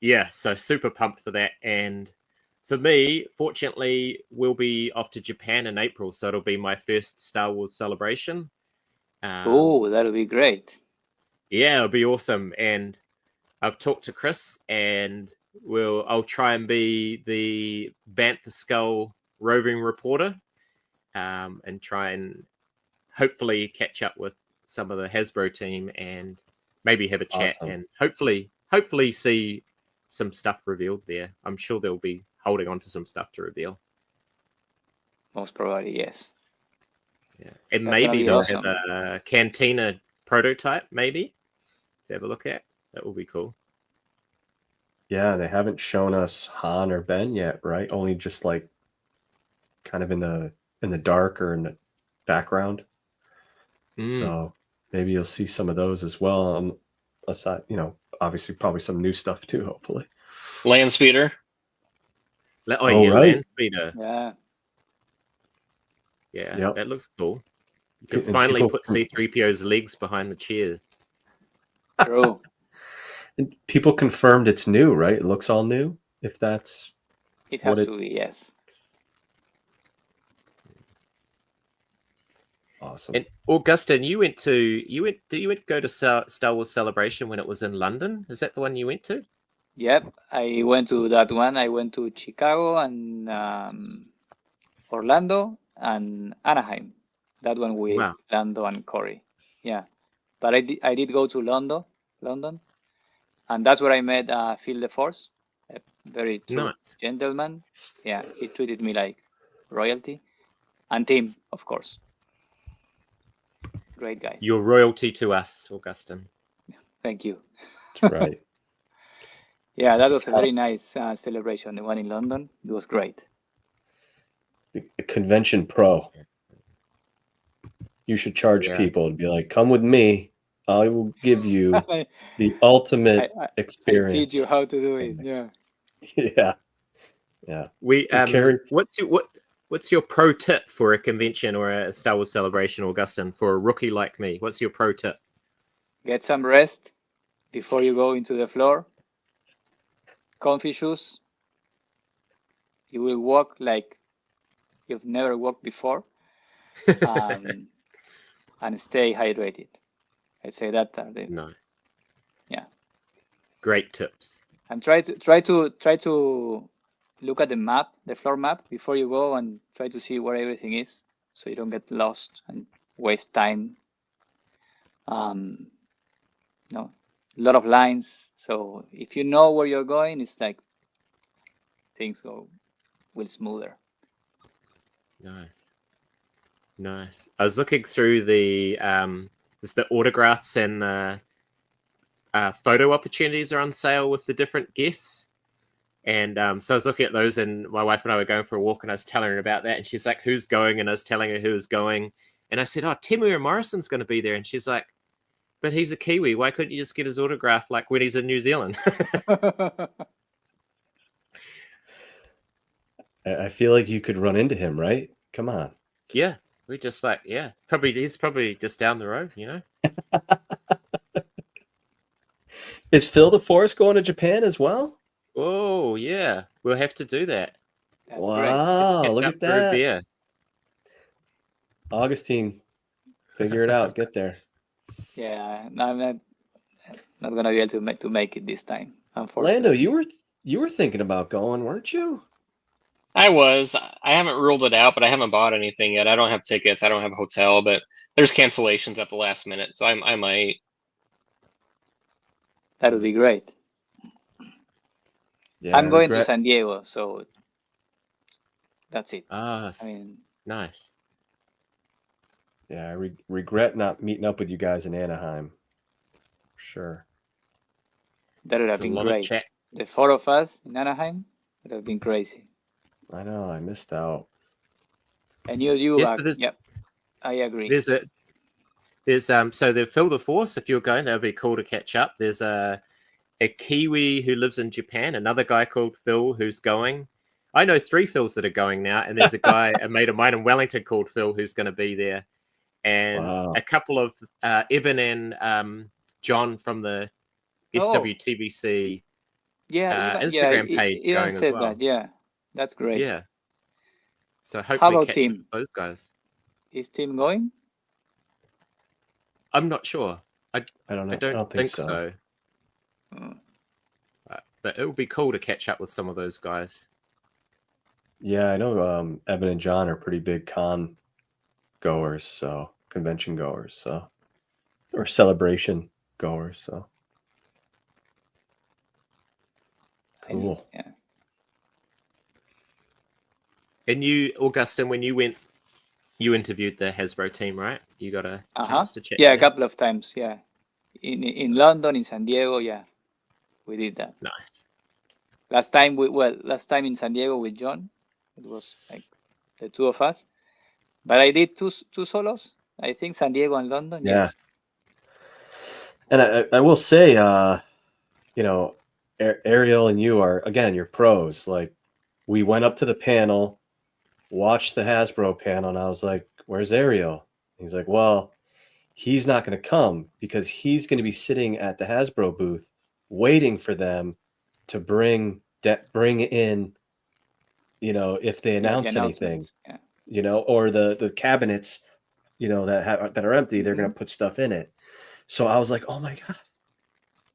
Yeah, so super pumped for that. And for me, fortunately, we'll be off to Japan in April, so it'll be my first Star Wars celebration. Oh, that'll be great. Yeah, it'll be awesome. And I've talked to Chris, and I'll try and be the Bantha Skull roving reporter, and try and hopefully catch up with some of the Hasbro team and maybe have a chat and hopefully see some stuff revealed there. I'm sure they'll be holding on to some stuff to reveal. Most probably, yes. Yeah, and That's maybe gonna they'll be have a Cantina prototype. Maybe to have a look at. That will be cool. Yeah, they haven't shown us Han or Ben yet, right? Only just like kind of in the dark or in the background. So maybe you'll see some of those as well. Aside, obviously probably some new stuff too, hopefully. Land speeder. Oh yeah, right. land speeder. Yeah. Yeah, Yep. that looks cool. You can And finally people put C-3PO's legs behind the chair. True. And people confirmed it's new, right? It looks all new. If that's It what has to be, yes. awesome. And Augustine, you went to go to Star Wars Celebration when it was in London? Is that the one you went to? Yep, I went to that one. I went to Chicago and Orlando and Anaheim. That one with Wow. Lando and Corey. Yeah, but I did go to London, and that's where I met Phil DeForce, a very true Nice. gentleman. Yeah, he treated me like royalty. and Tim, of course. Great guys. Your royalty to us, Augustine. Thank you. That's right. Yeah, that was a very nice celebration. The one in London, it was great. The convention pro. You should charge Yeah. people and be like, come with me. I will give you the ultimate I teach experience. you how to do it. Yeah. Yeah. Yeah. We Karen- what's your pro tip for a convention or a Star Wars celebration, Augustine, for a rookie like me? What's your pro tip? Get some rest before you go into the floor. Comfy shoes. You will walk like you've never walked before. And stay hydrated. I say that. No. Yeah. Great tips. And try to look at the map, the floor map, before you go, and try to see where everything is, so you don't get lost and waste time. No, a lot of lines. So if you know where you're going, it's like things will smoother. Nice. I was looking through the autographs and photo opportunities are on sale with the different guests. And so I was looking at those, and my wife and I were going for a walk, and I was telling her about that, and she's like, who's going? And I was telling her who was going. And I said, oh, Temuera Morrison's going to be there. And she's like, but he's a Kiwi. Why couldn't you just get his autograph like when he's in New Zealand? I feel like you could run into him, right? Come on. Yeah. We just like, yeah. He's probably just down the road, you know? Is Phil the Forest going to Japan as well? Oh, yeah. We'll have to do that. That's Wow, Catch look up at for a that. beer. Augustine, figure it out. Get there. great. Yeah, no, I'm not gonna be able to make it this time, unfortunately. Lando, you were thinking about going, weren't you? I was. I haven't ruled it out, but I haven't bought anything yet. I don't have tickets. I don't have a hotel, but there's cancellations at the last minute, so I might. That would be great. Yeah, I'm going to San Diego, so that's it. Ah, I mean, nice. Yeah, I regret not meeting up with you guys in Anaheim. Sure. that would have It's a been lot of great. chat. The 4 of us in Anaheim would have been crazy. I know, I missed out. And you Yes, back. so there's- Yep, I agree. There's so the Phil the Force, if you're going, that would be cool to catch up. There's a Kiwi who lives in Japan, another guy called Phil who's going. I know 3 Phils that are going now, and there's a mate of mine in Wellington called Phil who's going to be there. And Wow. a couple of Evan and John from the SWTVC Instagram page Ivan going as said well. that. Yeah, that's great. Yeah. So hopefully about catch Tim? up with those guys. Is Tim going? I'm not sure. I don't know. I don't think so. Mm. But it would be cool to catch up with some of those guys. Yeah, I know Evan and John are pretty big con goers, so convention goers, so or celebration goers, so cool. Yeah. And you, Augustine, when you went, you interviewed the Hasbro team, right? You got a chance to chat. Yeah, to a couple of times. Yeah, in London, in San Diego. Yeah, we did that. Nice. Last time in San Diego with John, it was like the 2 of us. But I did two solos. I think San Diego and London. Yeah. Yes. And I will say, you know, Ariel and you are, again, you're pros. Like, we went up to the panel, watched the Hasbro panel, and I was like, where's Ariel? He's like, well, he's not going to come because he's going to be sitting at the Hasbro booth waiting for them to bring in, you know, if they announce anything, Yeah. you know, or the cabinets, you know, that are empty, they're going to put stuff in it. So I was like, oh my God,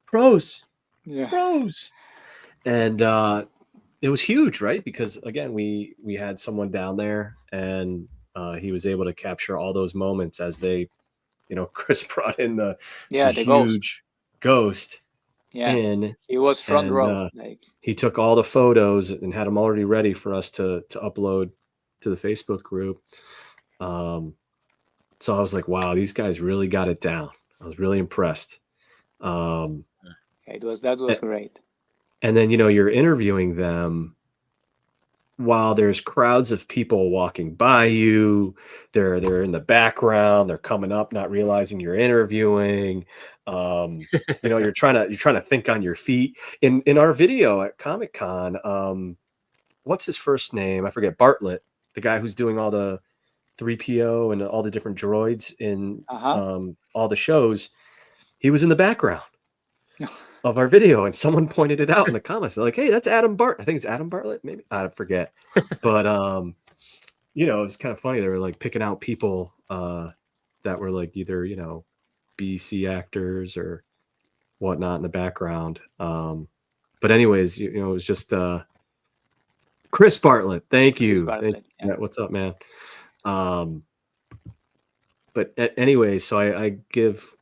pros. Yeah. Pros. And it was huge, right? Because again, we had someone down there, and he was able to capture all those moments as they, you know, Chris brought in the huge ghost in. He was front and, row. Like, he took all the photos and had them already ready for us to upload to the Facebook group. So I was like, wow, these guys really got it down. I was really impressed. That was great. And then, you're interviewing them while there's crowds of people walking by you. They're in the background, they're coming up, not realizing you're interviewing. You're trying to think on your feet. In our video at Comic-Con, what's his first name? I forget. Bartlett, the guy who's doing all the 3PO and all the different droids in all the shows. He was in the background of our video, and someone pointed it out in the comments. They're like, hey, that's Adam Bart. I think it's Adam Bartlett, maybe. I forget. But it's kind of funny. They were like picking out people that were like either, BC actors or whatnot in the background. But anyways, it was just Chris Bartlett. Thank you. Yeah, what's up, man? But anyways, so I give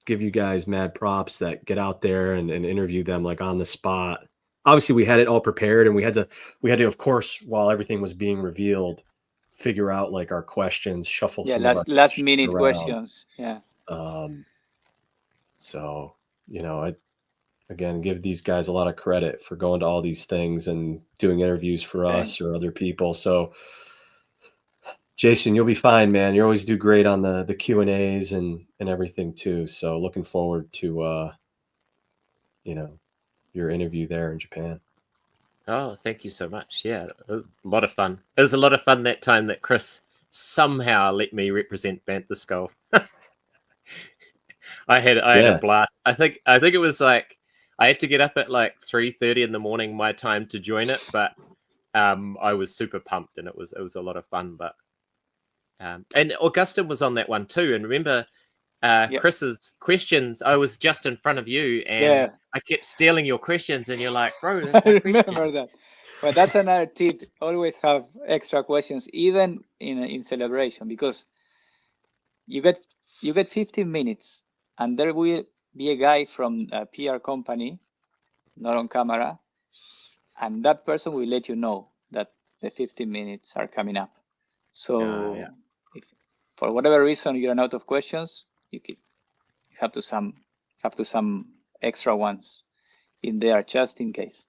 you guys mad props that get out there and interview them like on the spot. Obviously we had it all prepared, and we had to, of course, while everything was being revealed, figure out like our questions, shuffle some last minute questions. Yeah. So, I again give these guys a lot of credit for going to all these things and doing interviews for us or other people. So Jason, you'll be fine, man. You always do great on the Q&As and everything too. So looking forward to your interview there in Japan. Oh, thank you so much. Yeah, it was a lot of fun. It was a lot of fun that time that Chris somehow let me represent Bantha Skull. I had a blast. I think it was like I had to get up at like 3:30 in the morning my time to join it, but I was super pumped, and it was a lot of fun. But and Augustine was on that one too. And remember Chris's questions, I was just in front of you, and I kept stealing your questions, and you're like, bro, that's my question. Remember that. But that's another tip. Always have extra questions, even in celebration, because you get 15 minutes, and there will be a guy from a PR company, not on camera, and that person will let you know that the 15 minutes are coming up. So if for whatever reason you run out of questions, you have to some extra ones in there just in case.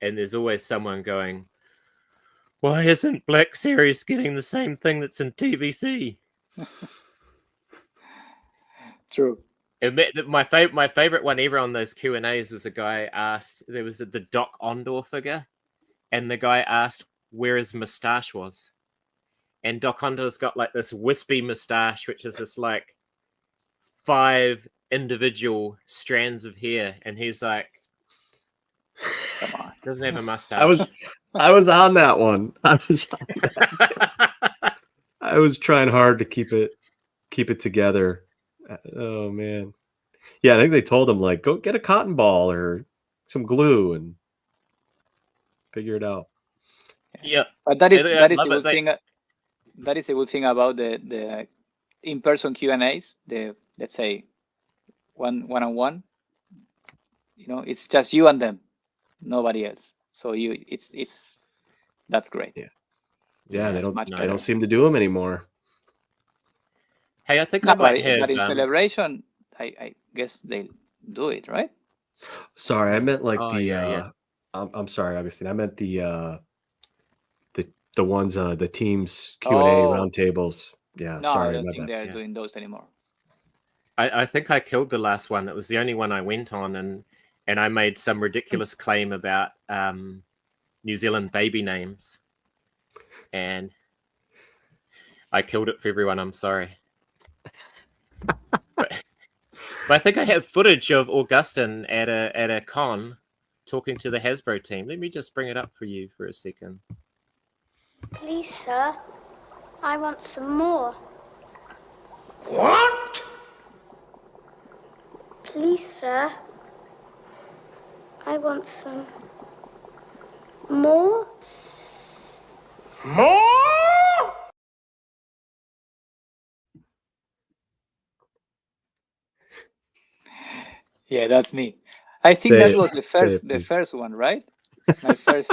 And there's always someone going, why isn't Black Series getting the same thing that's in TVC? True. My favorite one ever on those Q&As was a guy asked, there was the Doc Ondor figure, and the guy asked where his mustache was. And Doc Ondor's got like this wispy mustache, which is just like 5 individual strands of hair, and he's like, doesn't have a mustache. I was on that one. I was trying hard to keep it together. Oh man. Yeah, I think they told him like, go get a cotton ball or some glue and figure it out. Yeah. But that is a good thing. That is a good thing about the in-person Q&As, the, let's say, one-on-one. It's just you and them, nobody else. So that's great. Yeah, they don't seem to do them anymore. Hey, I think I might have. But in celebration, I guess they do it, right? Sorry, I meant like I'm sorry, Augustine. I meant the ones the teams Q&A roundtables. Yeah, no, sorry. I don't think they're doing those anymore. I think I killed the last one. It was the only one I went on, and I made some ridiculous claim about New Zealand baby names, and I killed it for everyone. I'm sorry. But I think I have footage of Augustine at a con talking to the Hasbro team. Let me just bring it up for you for a second. Please, sir, I want some more. What? Please, sir, I want some more. More? Yeah, that's me. I think that was the first one, right? My first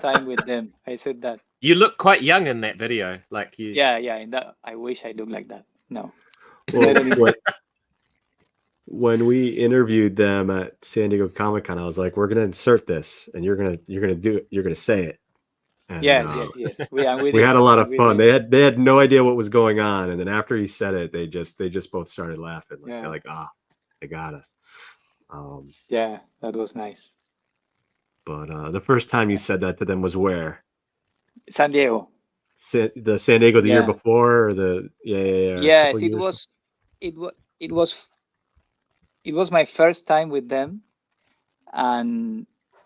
time with them. I said that. You look quite young in that video. Like you. Yeah. In that, I wish I looked like that. No. Well, when we interviewed them at San Diego Comic-Con, I was like, "We're gonna insert this, and you're gonna do it. You're gonna say it." And, Yes. We had a lot of fun. They had no idea what was going on, and then after he said it, they just both started laughing. Like, they're like, they got us. Yeah, that was nice. But the first time you said that to them was where? San Diego. The San Diego the year before, or the Yes, it was my first time with them, and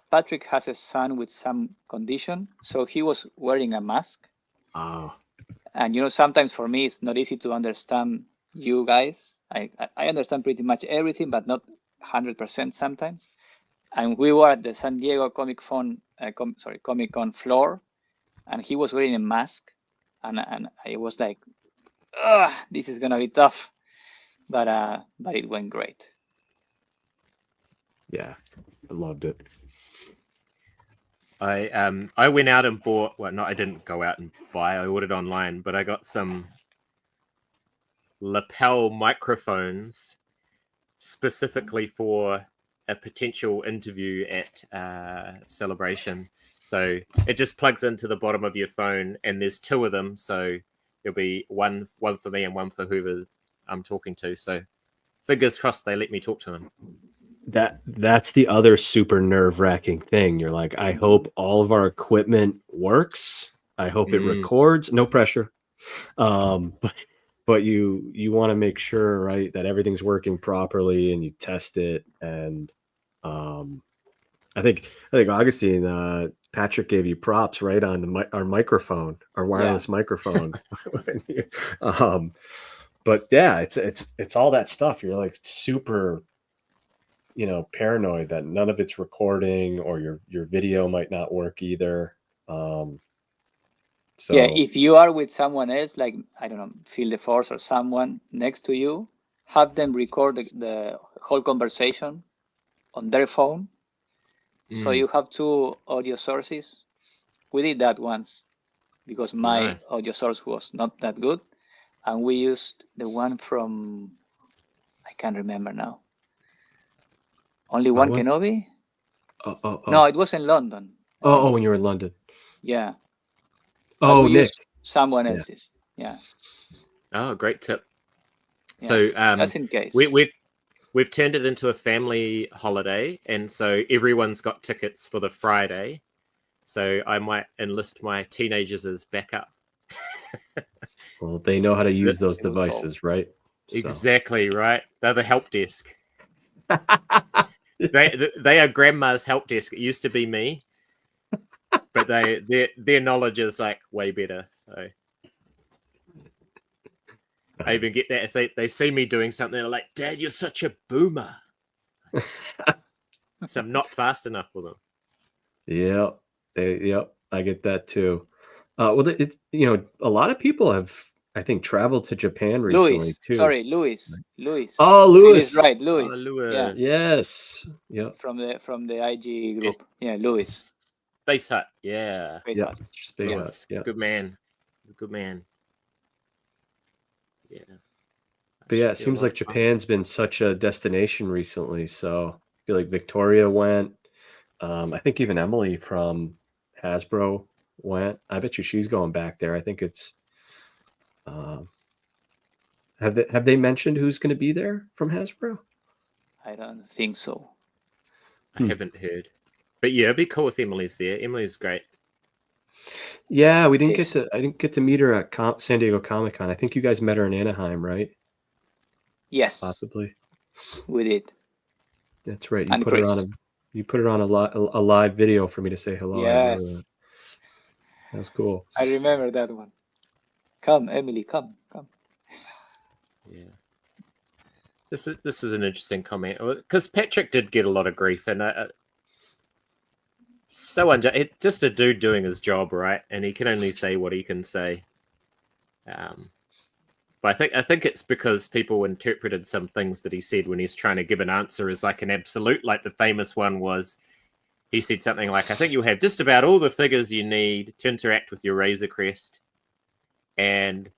Patrick has a son with some condition, so he was wearing a mask. Oh. And sometimes for me it's not easy to understand you guys. I understand pretty much everything, but not 100% sometimes. And we were at the San Diego Comic Con floor, and he was wearing a mask, and I was like, this is gonna be tough, but it went great. Yeah, I loved it. I went out and bought. Well, no, I didn't go out and buy. I ordered online, but I got some lapel microphones specifically for a potential interview at Celebration. So it just plugs into the bottom of your phone, and there's two of them. So there'll be one for me and one for whoever I'm talking to. So fingers crossed they let me talk to them. That's the other super nerve-wracking thing. You're like, I hope all of our equipment works. I hope it records. No pressure. But you want to make sure, right, that everything's working properly, and you test it. And I think Augustine, Patrick gave you props, right, on our microphone, our wireless microphone. But yeah, it's all that stuff. You're like super, paranoid that none of it's recording, or your video might not work either. So yeah, if you are with someone else, like, I don't know, Feel the Force or someone next to you, have them record the whole conversation on their phone. So you have two audio sources. We did that once because my audio source was not that good, and we used the one from, I can't remember now. Only One Kenobi? No, it was in London. When you were in London. Yeah. Oh, Nick. Someone else's. Yeah. Oh, great tip. Yeah. So just in case. We've turned it into a family holiday, and so everyone's got tickets for the Friday. So I might enlist my teenagers as backup. Well, they know how to use those devices, right? So. Exactly, right. They're the help desk. They are grandma's help desk. It used to be me, but their knowledge is like way better. So I even get that if they see me doing something, they're like, "Dad, you're such a boomer." So I'm not fast enough for them. Yeah, I get that too. Well, it's a lot of people have, I think, traveled to Japan recently too. Sorry, Louis. Oh, Louis. Right, Louis. Louis. Yeah. Yes. Yeah. From the IG group. Yeah, Louis. Space Hut. Yeah. Space Hut. Yeah. Good man. Yeah. But yeah, it seems like Japan's been such a destination recently. So I feel like Victoria went. I think even Emily from Hasbro went. I bet you she's going back there. I think it's. Have they mentioned who's going to be there from Hasbro? I don't think so. I haven't heard, but yeah, it'd be cool if Emily's there. Emily's great. Yeah, I didn't get to meet her at San Diego Comic-Con. I think you guys met her in Anaheim, right? Yes, possibly. We did. That's right. You put her on a live video for me to say hello. Yes, that was cool. I remember that one. Come, Emily, come. Yeah. This is an interesting comment because Patrick did get a lot of grief, and just a dude doing his job, right? And he can only say what he can say. But I think it's because people interpreted some things that he said when he's trying to give an answer as like an absolute. Like the famous one was, he said something like, I think you'll have just about all the figures you need to interact with your Razor Crest. And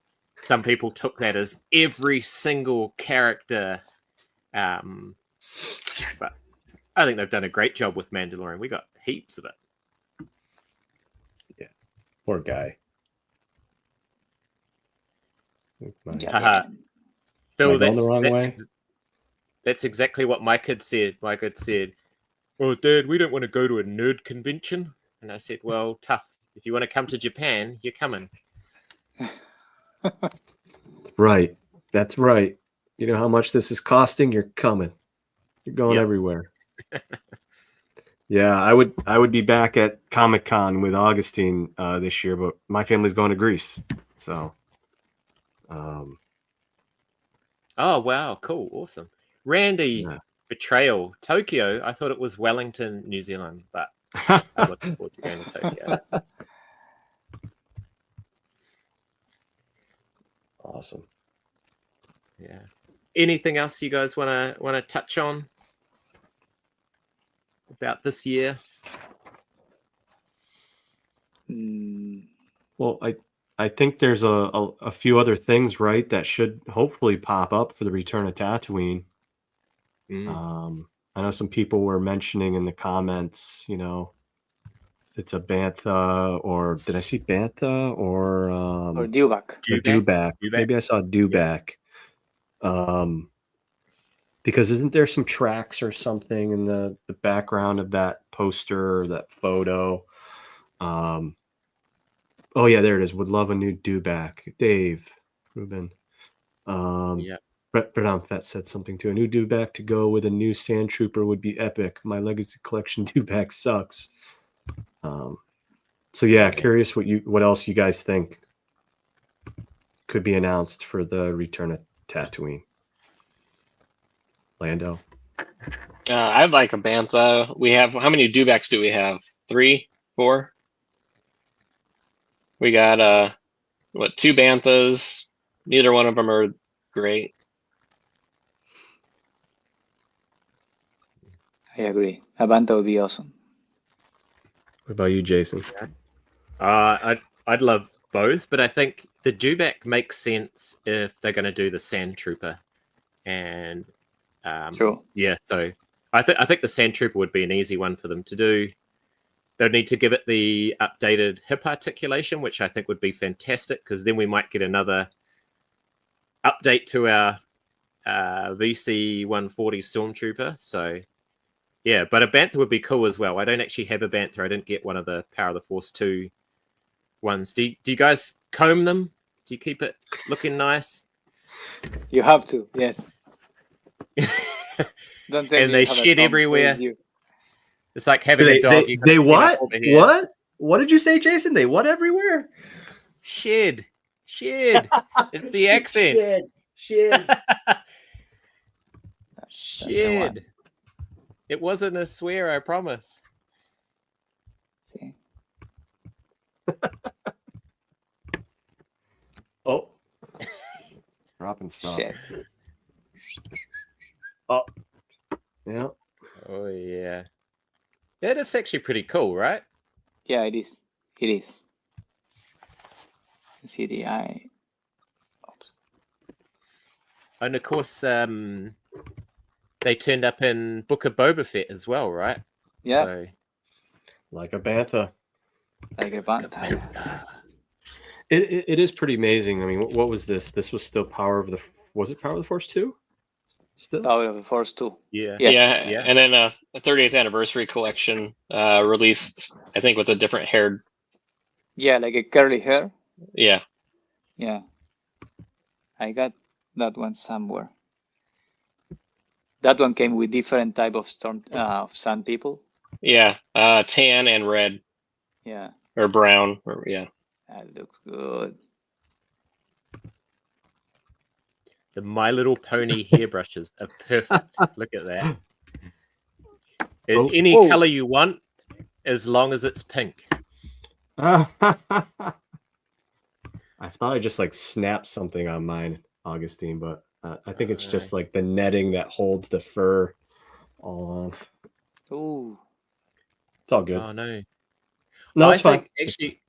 some people took that as every single character. But I think they've done a great job with Mandalorian. We got heaps of it. Yeah. Poor guy. Haha. Phil, Am I going the wrong way? That's exactly what my kid said. My kid said, well, Dad, we don't want to go to a nerd convention. And I said, well, tough. If you want to come to Japan, you're coming. Right. That's right. You know how much this is costing? You're coming. You're going everywhere. Yeah, I would be back at Comic-Con with Augustine this year, but my family's going to Greece. So oh, wow. Cool. Awesome. Randy, Betrayal. Tokyo. I thought it was Wellington, New Zealand, but I'm looking forward to going to Tokyo. Awesome. Yeah. Anything else you guys want to touch on about this year? Well, I think there's a few other things, right, that should hopefully pop up for the Return of Tatooine. I know some people were mentioning in the comments, you know, it's a Bantha, or did I see Bantha or Dewback? Dewback. Maybe I saw Dewback. Because isn't there some tracks or something in the background of that poster or that photo? Oh yeah, there it is. Would love a new Dewback. Dave, Ruben. Brett Fett said something too. A new Dewback to go with a new Sand Trooper would be epic. My Legacy Collection Dewback sucks. So yeah, curious what else you guys think could be announced for the Return of Tatooine. Lando. I'd like a Bantha. We have, how many Dewbacks do we have? 3, 4? We got 2 Banthas. Neither one of them are great. I agree. A Bantha would be awesome. What about you, Jason? I'd love both, but I think the Dewback makes sense if they're going to do the Sand Trooper, and True. Yeah, so I think the Sand Trooper would be an easy one for them to do. They'd need to give it the updated hip articulation, which I think would be fantastic, because then we might get another update to our VC 140 Stormtrooper. So yeah, but a Bantha would be cool as well. I don't actually have a Bantha. I didn't get one of the Power of the Force 2 ones. Do you guys comb them? Do you keep it looking nice? You have to, yes. Don't And they shit everywhere. It's like having a dog. They what? What? What did you say, Jason? They what everywhere? Shed. It's the accent. Shed. It wasn't a swear, I promise. See? Oh. Dropping stuff. Shit. Oh. Yeah. Oh, yeah. Yeah, that's actually pretty cool, right? Yeah, it is. It is. See the eye. Oops. And of course, they turned up in Book of Boba Fett as well, right? Yeah. So, Like a Bantha. Like a Bantha. It is pretty amazing. I mean, what was this? This was still was it Power of the Force 2? Still? Power of the Force 2. yeah. Yeah. And then a 30th anniversary collection released, I think, with a different haired. Yeah, like a curly hair. Yeah. Yeah. I got that one somewhere. That one came with different type of Sand people. Yeah. Tan and red. Yeah. Or brown. Yeah. That looks good. The My Little Pony hairbrushes are perfect. Look at that. Any color you want, as long as it's pink. I thought I just like snapped something on mine, Augustine, but I think it's just like the netting that holds the fur all on. Ooh. It's all good. Oh no. No, I it's fine. think actually,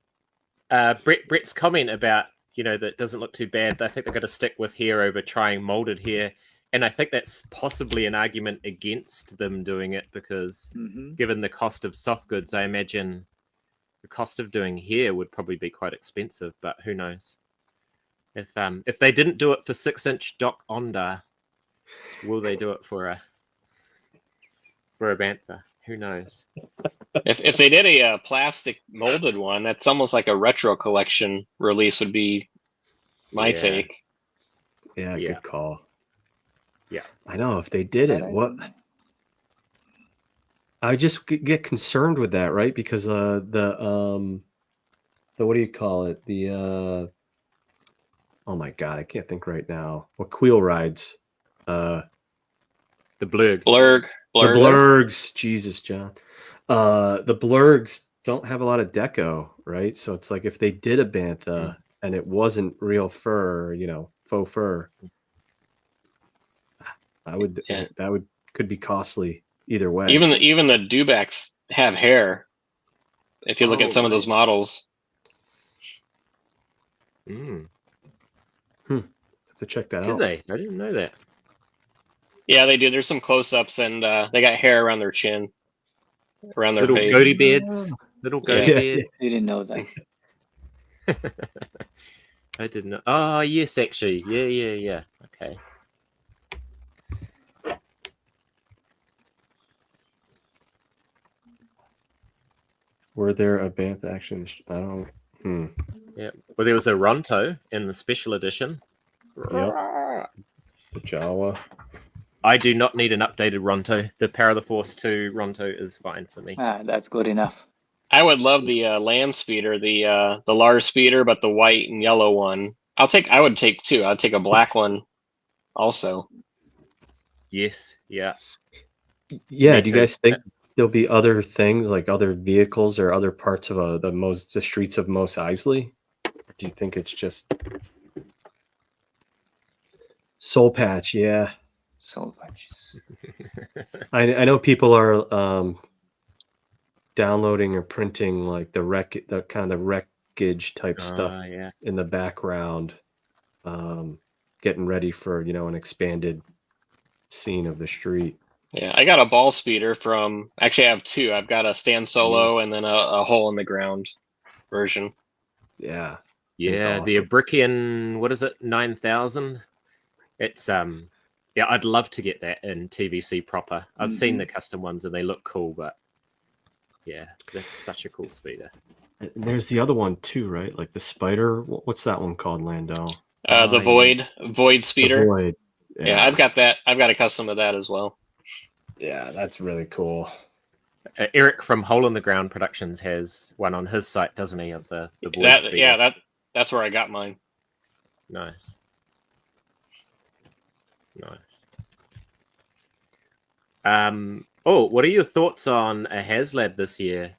Brett's comment about that doesn't look too bad. I think they're going to stick with hair over trying molded hair, and I think that's possibly an argument against them doing it because, given the cost of soft goods, I imagine the cost of doing hair would probably be quite expensive. But who knows? If they didn't do it for 6-inch Doc Onda, will they do it for a bantha? Who knows? If they did a plastic molded one, that's almost like a retro collection release would be my take. Yeah, Yeah. good call. Yeah. I know if they did it, what I just get concerned with that, right? Because the what do you call it? The oh my god, I can't think right now. What Queel rides? The blurg. Blurg. The blurgs. Jesus, John. The blurgs don't have a lot of deco, right? So it's like if they did a bantha and it wasn't real fur, faux fur, that could be costly either way. Even the dewbacks have hair. If you look at some of those models. Mm. Have to check that Did out. they? I didn't know that. Yeah, they do. There's some close-ups, and they got hair around their chin, around their Little face. goatee beards. Little goatee beard. Didn't know that. I didn't know. Oh, yes, actually. Yeah. Okay. Were there a bantha action? I don't. Yeah. Well, there was a Ronto in the special edition. Yep. The Jawa. I do not need an updated Ronto. The Power of the Force 2 Ronto is fine for me. That's good enough. I would love the land speeder, the Lars speeder, but the white and yellow one. I would take two. I'd take a black one also. Yes. Yeah. Yeah. Me Do you too. guys think there'll be other things like other vehicles or other parts of the streets of Mos Eisley? Or do you think it's just Soul Patch? Yeah. Soul patches. I know people are downloading or printing like the wreckage type stuff in the background, getting ready for an expanded scene of the street. Yeah, I got a ball speeder actually I have two. I've got a stand solo and then a hole in the ground version. Yeah. Yeah, awesome. the Abrician, what is it, 9000? It's I'd love to get that in TVC proper. I've seen the custom ones and they look cool, but yeah, that's such a cool speeder. And there's the other one too, right? Like the spider. What's that one called, Lando? The Void speeder. The Void. Yeah, I've got that. I've got a custom of that as well. Yeah, that's really cool. Eric from Hole in the Ground Productions has one on his site, doesn't he? Of the Void speeder. Yeah, that's where I got mine. Nice. What are your thoughts on a HasLab this year?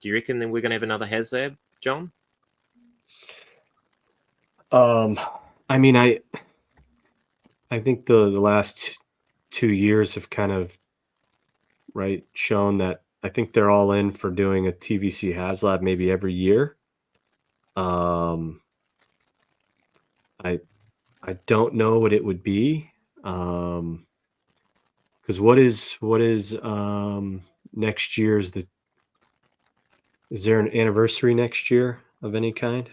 Do you reckon that we're going to have another HasLab, John? I mean, I think the last 2 years have kind of shown that I think they're all in for doing a TVC HasLab maybe every year. I don't know what it would be. Because what is next year's is there an anniversary next year of any kind?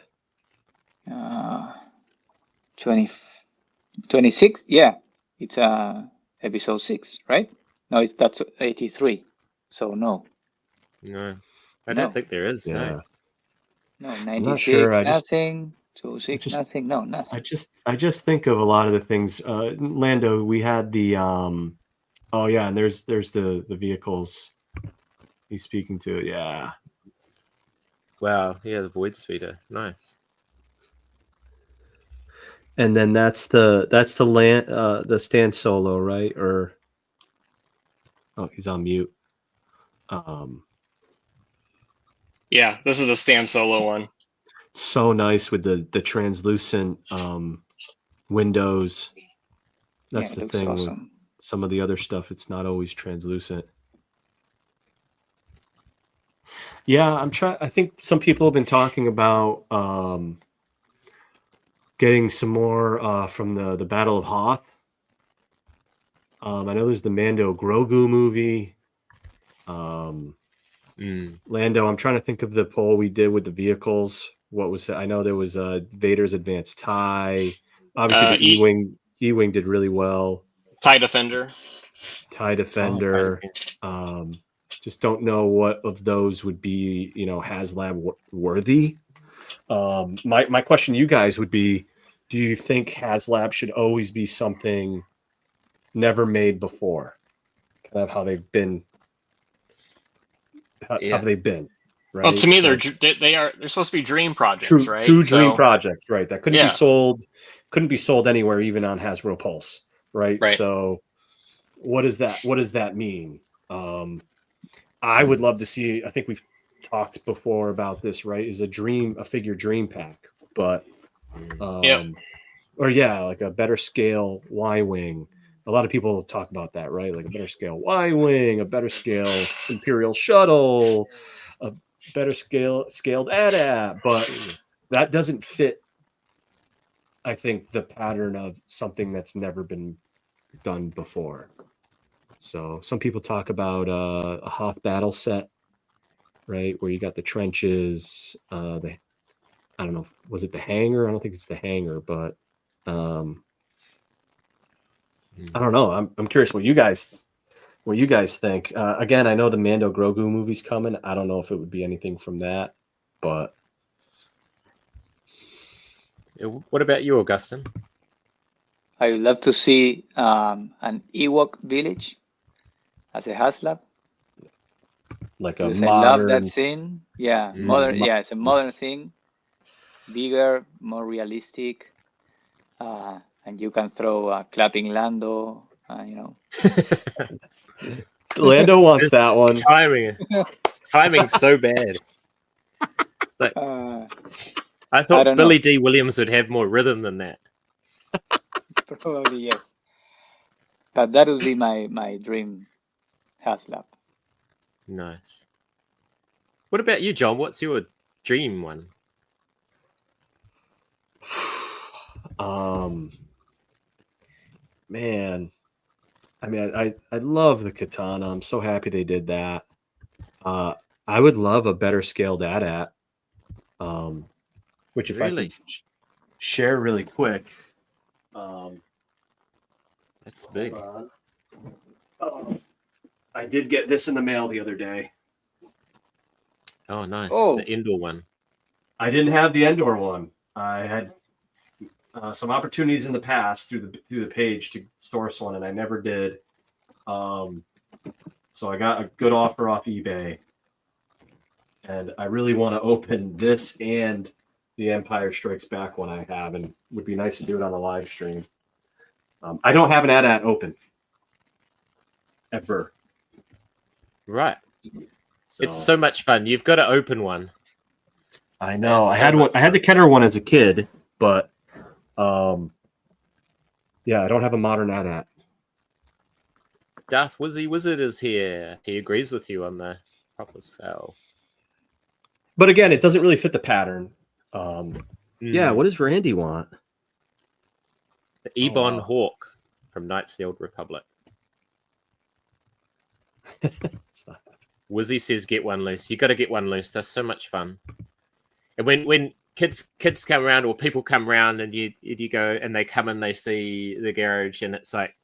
26? Yeah, it's episode 6, right? No, that's 83. So no. No, I don't think there is. Yeah. No, I'm 96, not sure. nothing. 26, nothing. No, nothing. I just think of a lot of the things. Lando, we had the and there's the vehicles he's speaking to. Yeah. Wow. Yeah, the Void speeder. Nice. And then that's the stand solo, right? Or he's on mute. Yeah, this is the stand solo one. So nice with the translucent windows. That's the thing. Awesome. With some of the other stuff, it's not always translucent. Yeah, I think some people have been talking about getting some more from the Battle of Hoth. I know there's the Mando Grogu movie. Lando, I'm trying to think of the poll we did with the vehicles. What was it? I know there was Vader's Advanced TIE. Obviously, the E-Wing did really well. TIE Defender. TIE Defender. Just don't know what of those would be, HasLab worthy. My question to you guys would be, do you think HasLab should always be something never made before? Kind of how they've been. How have they been? Right? Well, to me, they're supposed to be dream projects, right? True dream projects, right? That couldn't be sold anywhere, even on Hasbro Pulse, right? So, what does that mean? I would love to see. I think we've talked before about this, right? Is a figure dream pack, but like a better scale Y-wing. A lot of people talk about that, right? Like a better scale Y-wing, a better scale Imperial shuttle, a better scaled AT-AT, but that doesn't fit, I think, the pattern of something that's never been done before. So some people talk about a Hoth battle set, right, where you got the trenches, I don't know, was it the hangar? I don't think it's the hangar, but I don't know. I'm curious what you guys think. Again, I know the Mando Grogu movie's coming. I don't know if it would be anything from that, but what about you, Augustine? I would love to see an Ewok village as a HasLab. Like a because modern. I love that scene. Yeah, modern. Yeah, it's a modern thing. Bigger, more realistic. And you can throw a clapping Lando, Lando wants that one. Timing's so bad. It's like, I thought Billy D. Williams would have more rhythm than that. Probably, yes. But that would be my dream HasLab. Nice. What about you, John? What's your dream one? Man, I mean, I love the katana. I'm so happy they did that. I would love a better scaled AT-AT, which if I could share really quick. That's big. I did get this in the mail the other day. Oh, nice. The Endor one. I didn't have the Endor one. I had some opportunities in the past through the page to source one, and I never did. So I got a good offer off eBay, and I really want to open this and the Empire Strikes Back one I have, and would be nice to do it on a live stream. I don't have an AT-AT open ever. Right. So, it's so much fun. You've got to open one. I know. I had one. I had the Kenner one as a kid, but I don't have a modern AT-AT. Darth Wizard is here. He agrees with you on the proper scale. But again, it doesn't really fit the pattern. Yeah, what does Randy want? The Ebon Hawk from Knights of the Old Republic. Wizzy says get one loose. You got to get one loose. That's so much fun. And when kids come around or people come around and you go and they come and they see the garage and it's like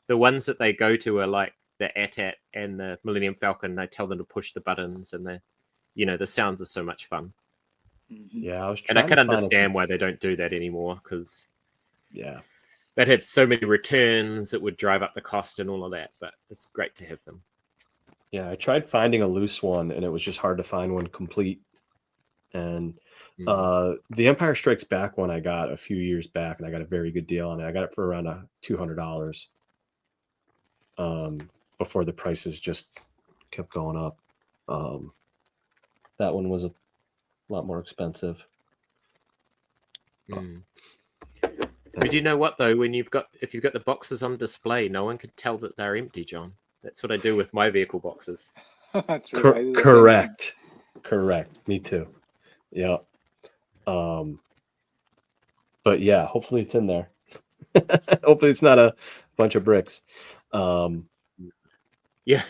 the ones that they go to are like the AT-AT and the Millennium Falcon. They tell them to push the buttons and the sounds are so much fun. Yeah, I can understand why they don't do that anymore because they'd have so many returns that would drive up the cost and all of that. But it's great to have them. Yeah, I tried finding a loose one and it was just hard to find one complete. And the Empire Strikes Back one I got a few years back, and I got a very good deal on it. I got it for around $200 before the prices just kept going up. That one was a lot more expensive. But you know what though? If you've got the boxes on display, no one can tell that they're empty, John. That's what I do with my vehicle boxes. Correct. Correct. Me too. Yeah. But yeah, hopefully it's in there. Hopefully it's not a bunch of bricks. Yeah.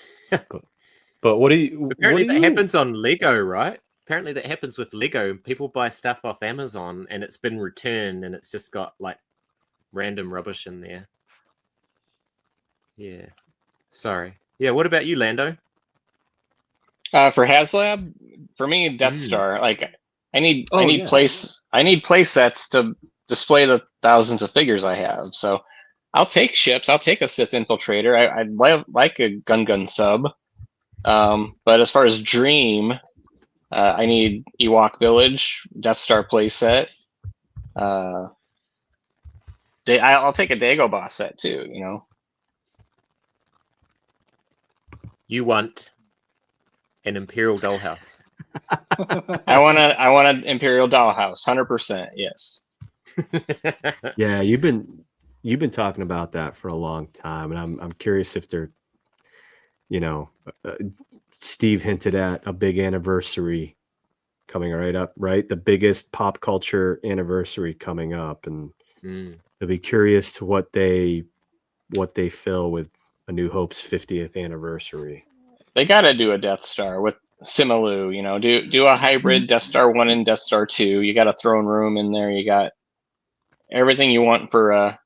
But what do you? Apparently what do that you, happens on Lego, right? Apparently that happens with Lego. People buy stuff off Amazon and it's been returned and it's just got like random rubbish in there. Yeah. Sorry. Yeah, what about you, Lando? For HasLab, for me, Death Star. Like, I need play sets to display the thousands of figures I have. So, I'll take ships. I'll take a Sith infiltrator. I'd like a gun sub. But as far as Dream, I need Ewok Village, Death Star playset. I'll take a Dagobah set too. You know. You want an Imperial dollhouse. I want an Imperial dollhouse, 100%. Yes. Yeah, you've been talking about that for a long time, and I'm curious if they're, Steve hinted at a big anniversary coming right up, right? The biggest pop culture anniversary coming up, and I'll be curious to what they fill with A New Hope's 50th anniversary. They got to do a Death Star with Simalu, do a hybrid Death Star 1 and Death Star 2. You got a throne room in there. You got everything you want for a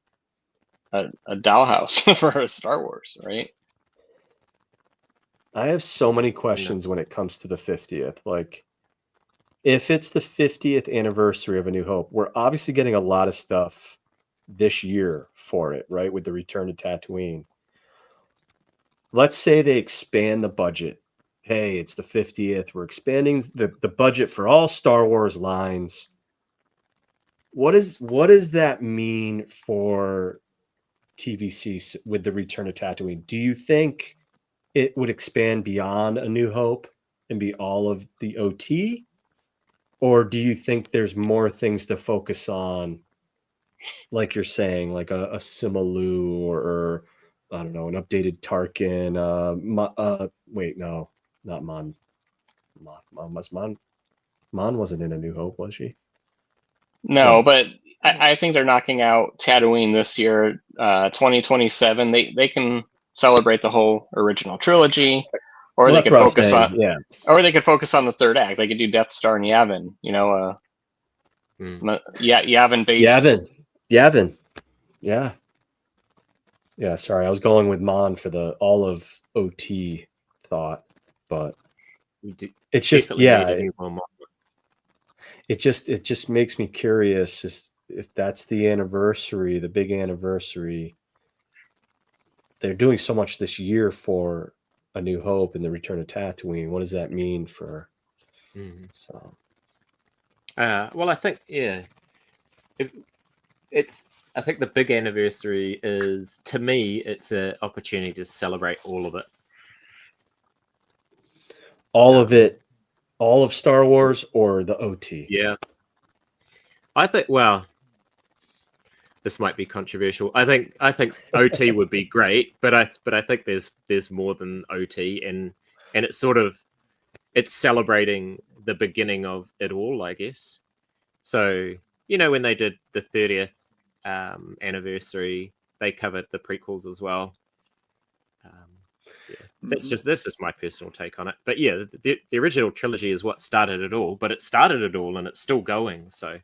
dollhouse for a Star Wars, right? I have so many questions when it comes to the 50th. Like, if it's the 50th anniversary of A New Hope, we're obviously getting a lot of stuff this year for it, right? With the return to Tatooine. Let's say they expand the budget. Hey, it's the 50th. We're expanding the budget for all Star Wars lines. What does that mean for TVC with the return to Tatooine? Do you think it would expand beyond A New Hope and be all of the OT? Or do you think there's more things to focus on, like you're saying, like a Simalu or I don't know, an updated Tarkin? Wait, no, not Mon. Mon wasn't in A New Hope, was she? No, but I think they're knocking out Tatooine this year, 2027. They can celebrate the whole original trilogy, or they could focus on or they could focus on the third act. They could do Death Star and Yavin. Yavin base. Yavin. Yeah. Sorry, I was going with Mon for the all of OT thought, but it's just it just makes me curious if that's the anniversary, the big anniversary. They're doing so much this year for A New Hope and the return of Tatooine. What does that mean for? So, well, I think I think the big anniversary is, to me, it's an opportunity to celebrate all of it. All of it, all of Star Wars, or the OT? Yeah, I think. Well, this might be controversial. I think OT would be great, but I think there's more than OT, and it's celebrating the beginning of it all, I guess. So when they did the 30th anniversary, they covered the prequels as well. That's just my personal take on it. But yeah, the original trilogy is what started it all, but it started it all and it's still going. So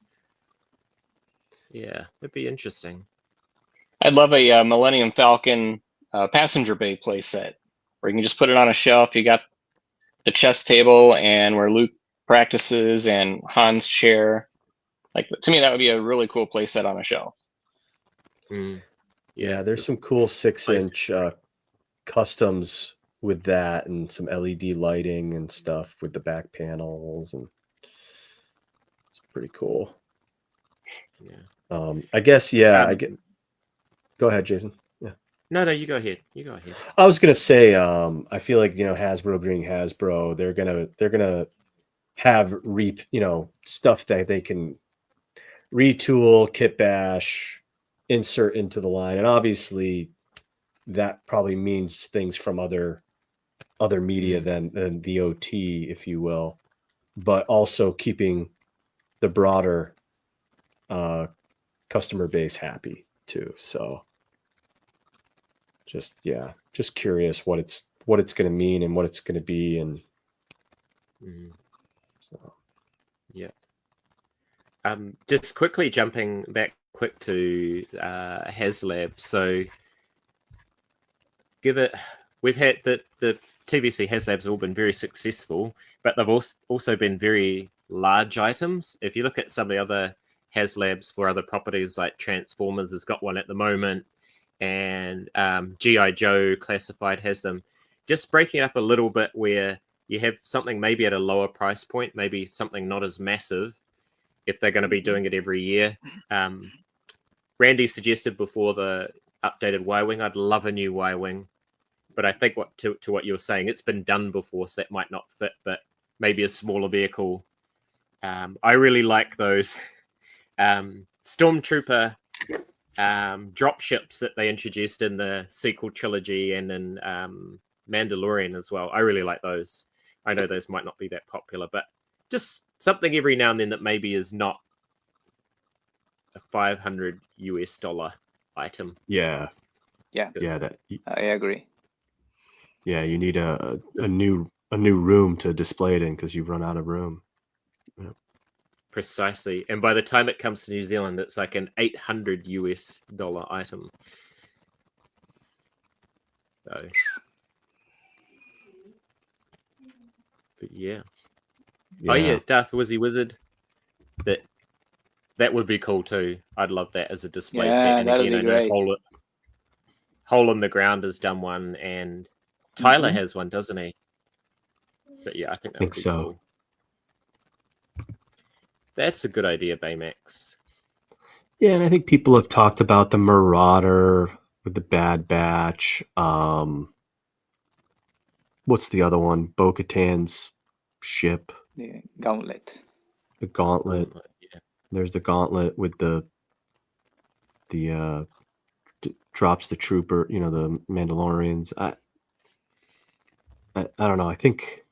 yeah, it'd be interesting. I'd love a Millennium Falcon passenger bay playset where you can just put it on a shelf. You got the chess table and where Luke practices and Han's chair. Like, to me, that would be a really cool playset on a shelf. Yeah, there's some cool 6-inch customs with that and some LED lighting and stuff with the back panels, and it's pretty cool. Yeah. I guess, I get. Go ahead, Jason. Yeah. No, you go ahead. I was gonna say, I feel like Hasbro being Hasbro, they're gonna have stuff that they can retool, kit bash, insert into the line, and obviously that probably means things from other media than the OT, if you will. but also keeping the broader customer base happy too. So just curious what it's going to mean and what it's going to be. And so yeah. Just quickly jumping back quick to HasLab. So we've had the TVC HasLabs all been very successful, but they've also been very large items. If you look at some of the other HasLabs for other properties, like Transformers has got one at the moment, and G.I. Joe Classified has them. Just breaking up a little bit where you have something maybe at a lower price point, maybe something not as massive, if they're going to be doing it every year. Randy suggested before the updated Y-Wing, I'd love a new Y-Wing. But I think to what you were saying, it's been done before, so that might not fit, but maybe a smaller vehicle. I really like those Stormtrooper drop ships that they introduced in the sequel trilogy and in Mandalorian as well. I really like those. I know those might not be that popular, but just something every now and then that maybe is not a $500 item. yeah, Yeah, that I agree. yeah, you need a new room to display it in because you've run out of room. Precisely. And by the time it comes to New Zealand, it's like an $800 item. So, but yeah. Oh yeah, Darth Wizzy Wizard. That would be cool too. I'd love that as a display set. Yeah, And that'd again, be I know great. Hole in the Ground has done one, and Tyler has one, doesn't he? But yeah, I think that would be so. cool. That's a good idea, Baymax. Yeah, and I think people have talked about the Marauder with the Bad Batch. What's the other one? Bo-Katan's ship. The Gauntlet. The Gauntlet. Yeah. There's the Gauntlet with the drops the trooper, the Mandalorians. I don't know. I think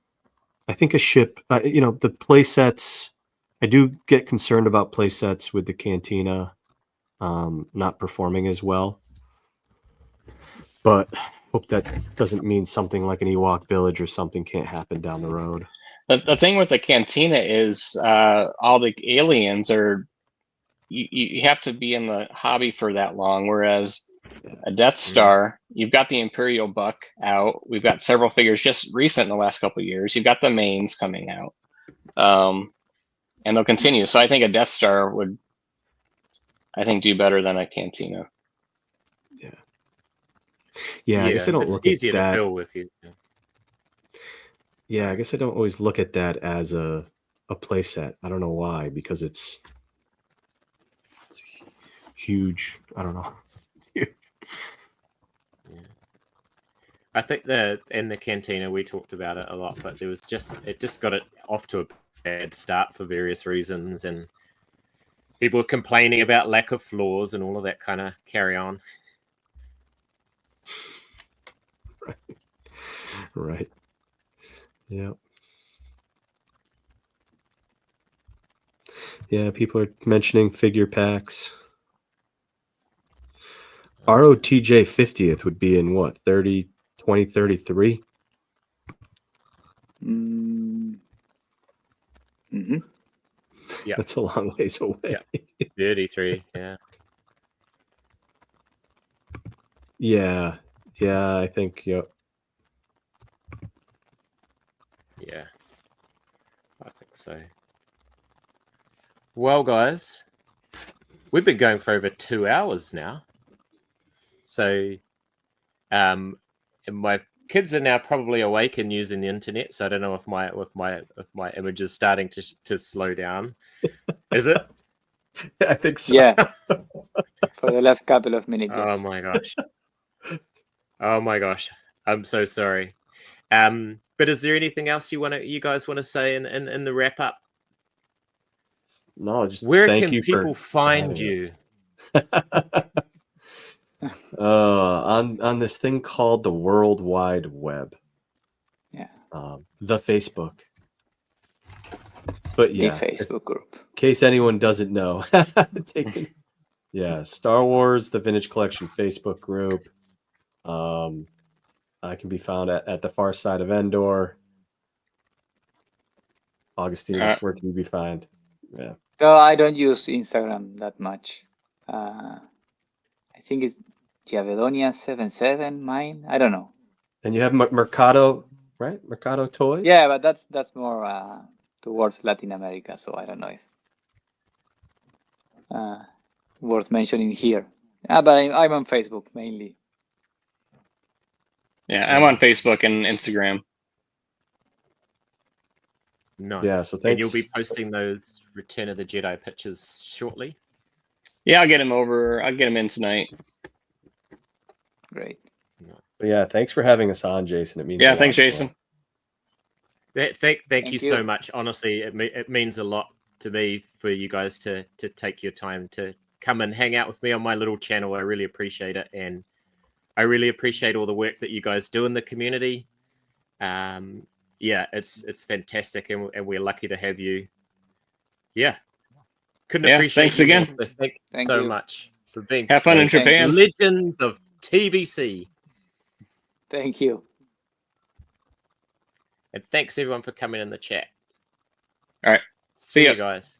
a ship, the play sets, I do get concerned about play sets with the Cantina not performing as well. But hope that doesn't mean something like an Ewok Village or something can't happen down the road. The thing with the Cantina is all the aliens are, you have to be in the hobby for that long, whereas a Death Star, you've got the Imperial Buck out. We've got several figures just recent in the last couple of years. You've got the mains coming out. And they'll continue. So I think a Death Star would, do better than a Cantina. Yeah, I guess I don't look at easier that. to fill with you. Yeah, I guess I don't always look at that as a play set. I don't know why, because it's huge. I don't know. Yeah. I think in the Cantina we talked about it a lot, but it just got it off to a bad start for various reasons, and people were complaining about lack of floors and all of that kind of carry on. Right. Yeah. Yeah, people are mentioning figure packs. ROTJ 50th would be in what, 2033? Mm-hmm. Yeah. That's a long ways away. Yeah. 33, yeah. Yeah, I think, yep. Yeah, I think so. Well, guys, we've been going for over 2 hours now. So, and my kids are now probably awake and using the internet. So I don't know if my image is starting to slow down. Is it? I think so. Yeah. For the last couple of minutes. Oh my gosh. Oh my gosh. I'm so sorry. But is there anything else you guys want to say in the wrap up? No, just where thank can you people for find you? On this thing called the World Wide Web. Yeah. The Facebook. But yeah, The Facebook group. in case anyone doesn't know, yeah, Star Wars, the Vintage Collection Facebook group. I can be found at the far side of Endor. Augustine, where can you be found? Yeah. No, I don't use Instagram that much. I think it's Javedonia77, mine. I don't know. And you have Mercado, right? Mercado Toys? Yeah, but that's more towards Latin America, so I don't know if worth mentioning here. But I'm on Facebook mainly. Yeah, I'm on Facebook and Instagram. Nice. Yeah, so and you'll thanks. be posting those Return of the Jedi pictures shortly. Yeah, I'll get him over. I'll get him in tonight. Great. But yeah, thanks for having us on, Jason. It means a Yeah, lot thanks, to Jason. us. Thank you so you. much. Honestly, it means a lot to me for you guys to take your time to come and hang out with me on my little channel. I really appreciate it, and I really appreciate all the work that you guys do in the community. Yeah, it's fantastic, and we're lucky to have you. Yeah, couldn't Yeah, appreciate thanks you again. more. So thank so you. much for being Have fun in Thank you. Japan. legends of TVC. Thank you. And thanks everyone for coming in the chat. All right. See ya. you guys.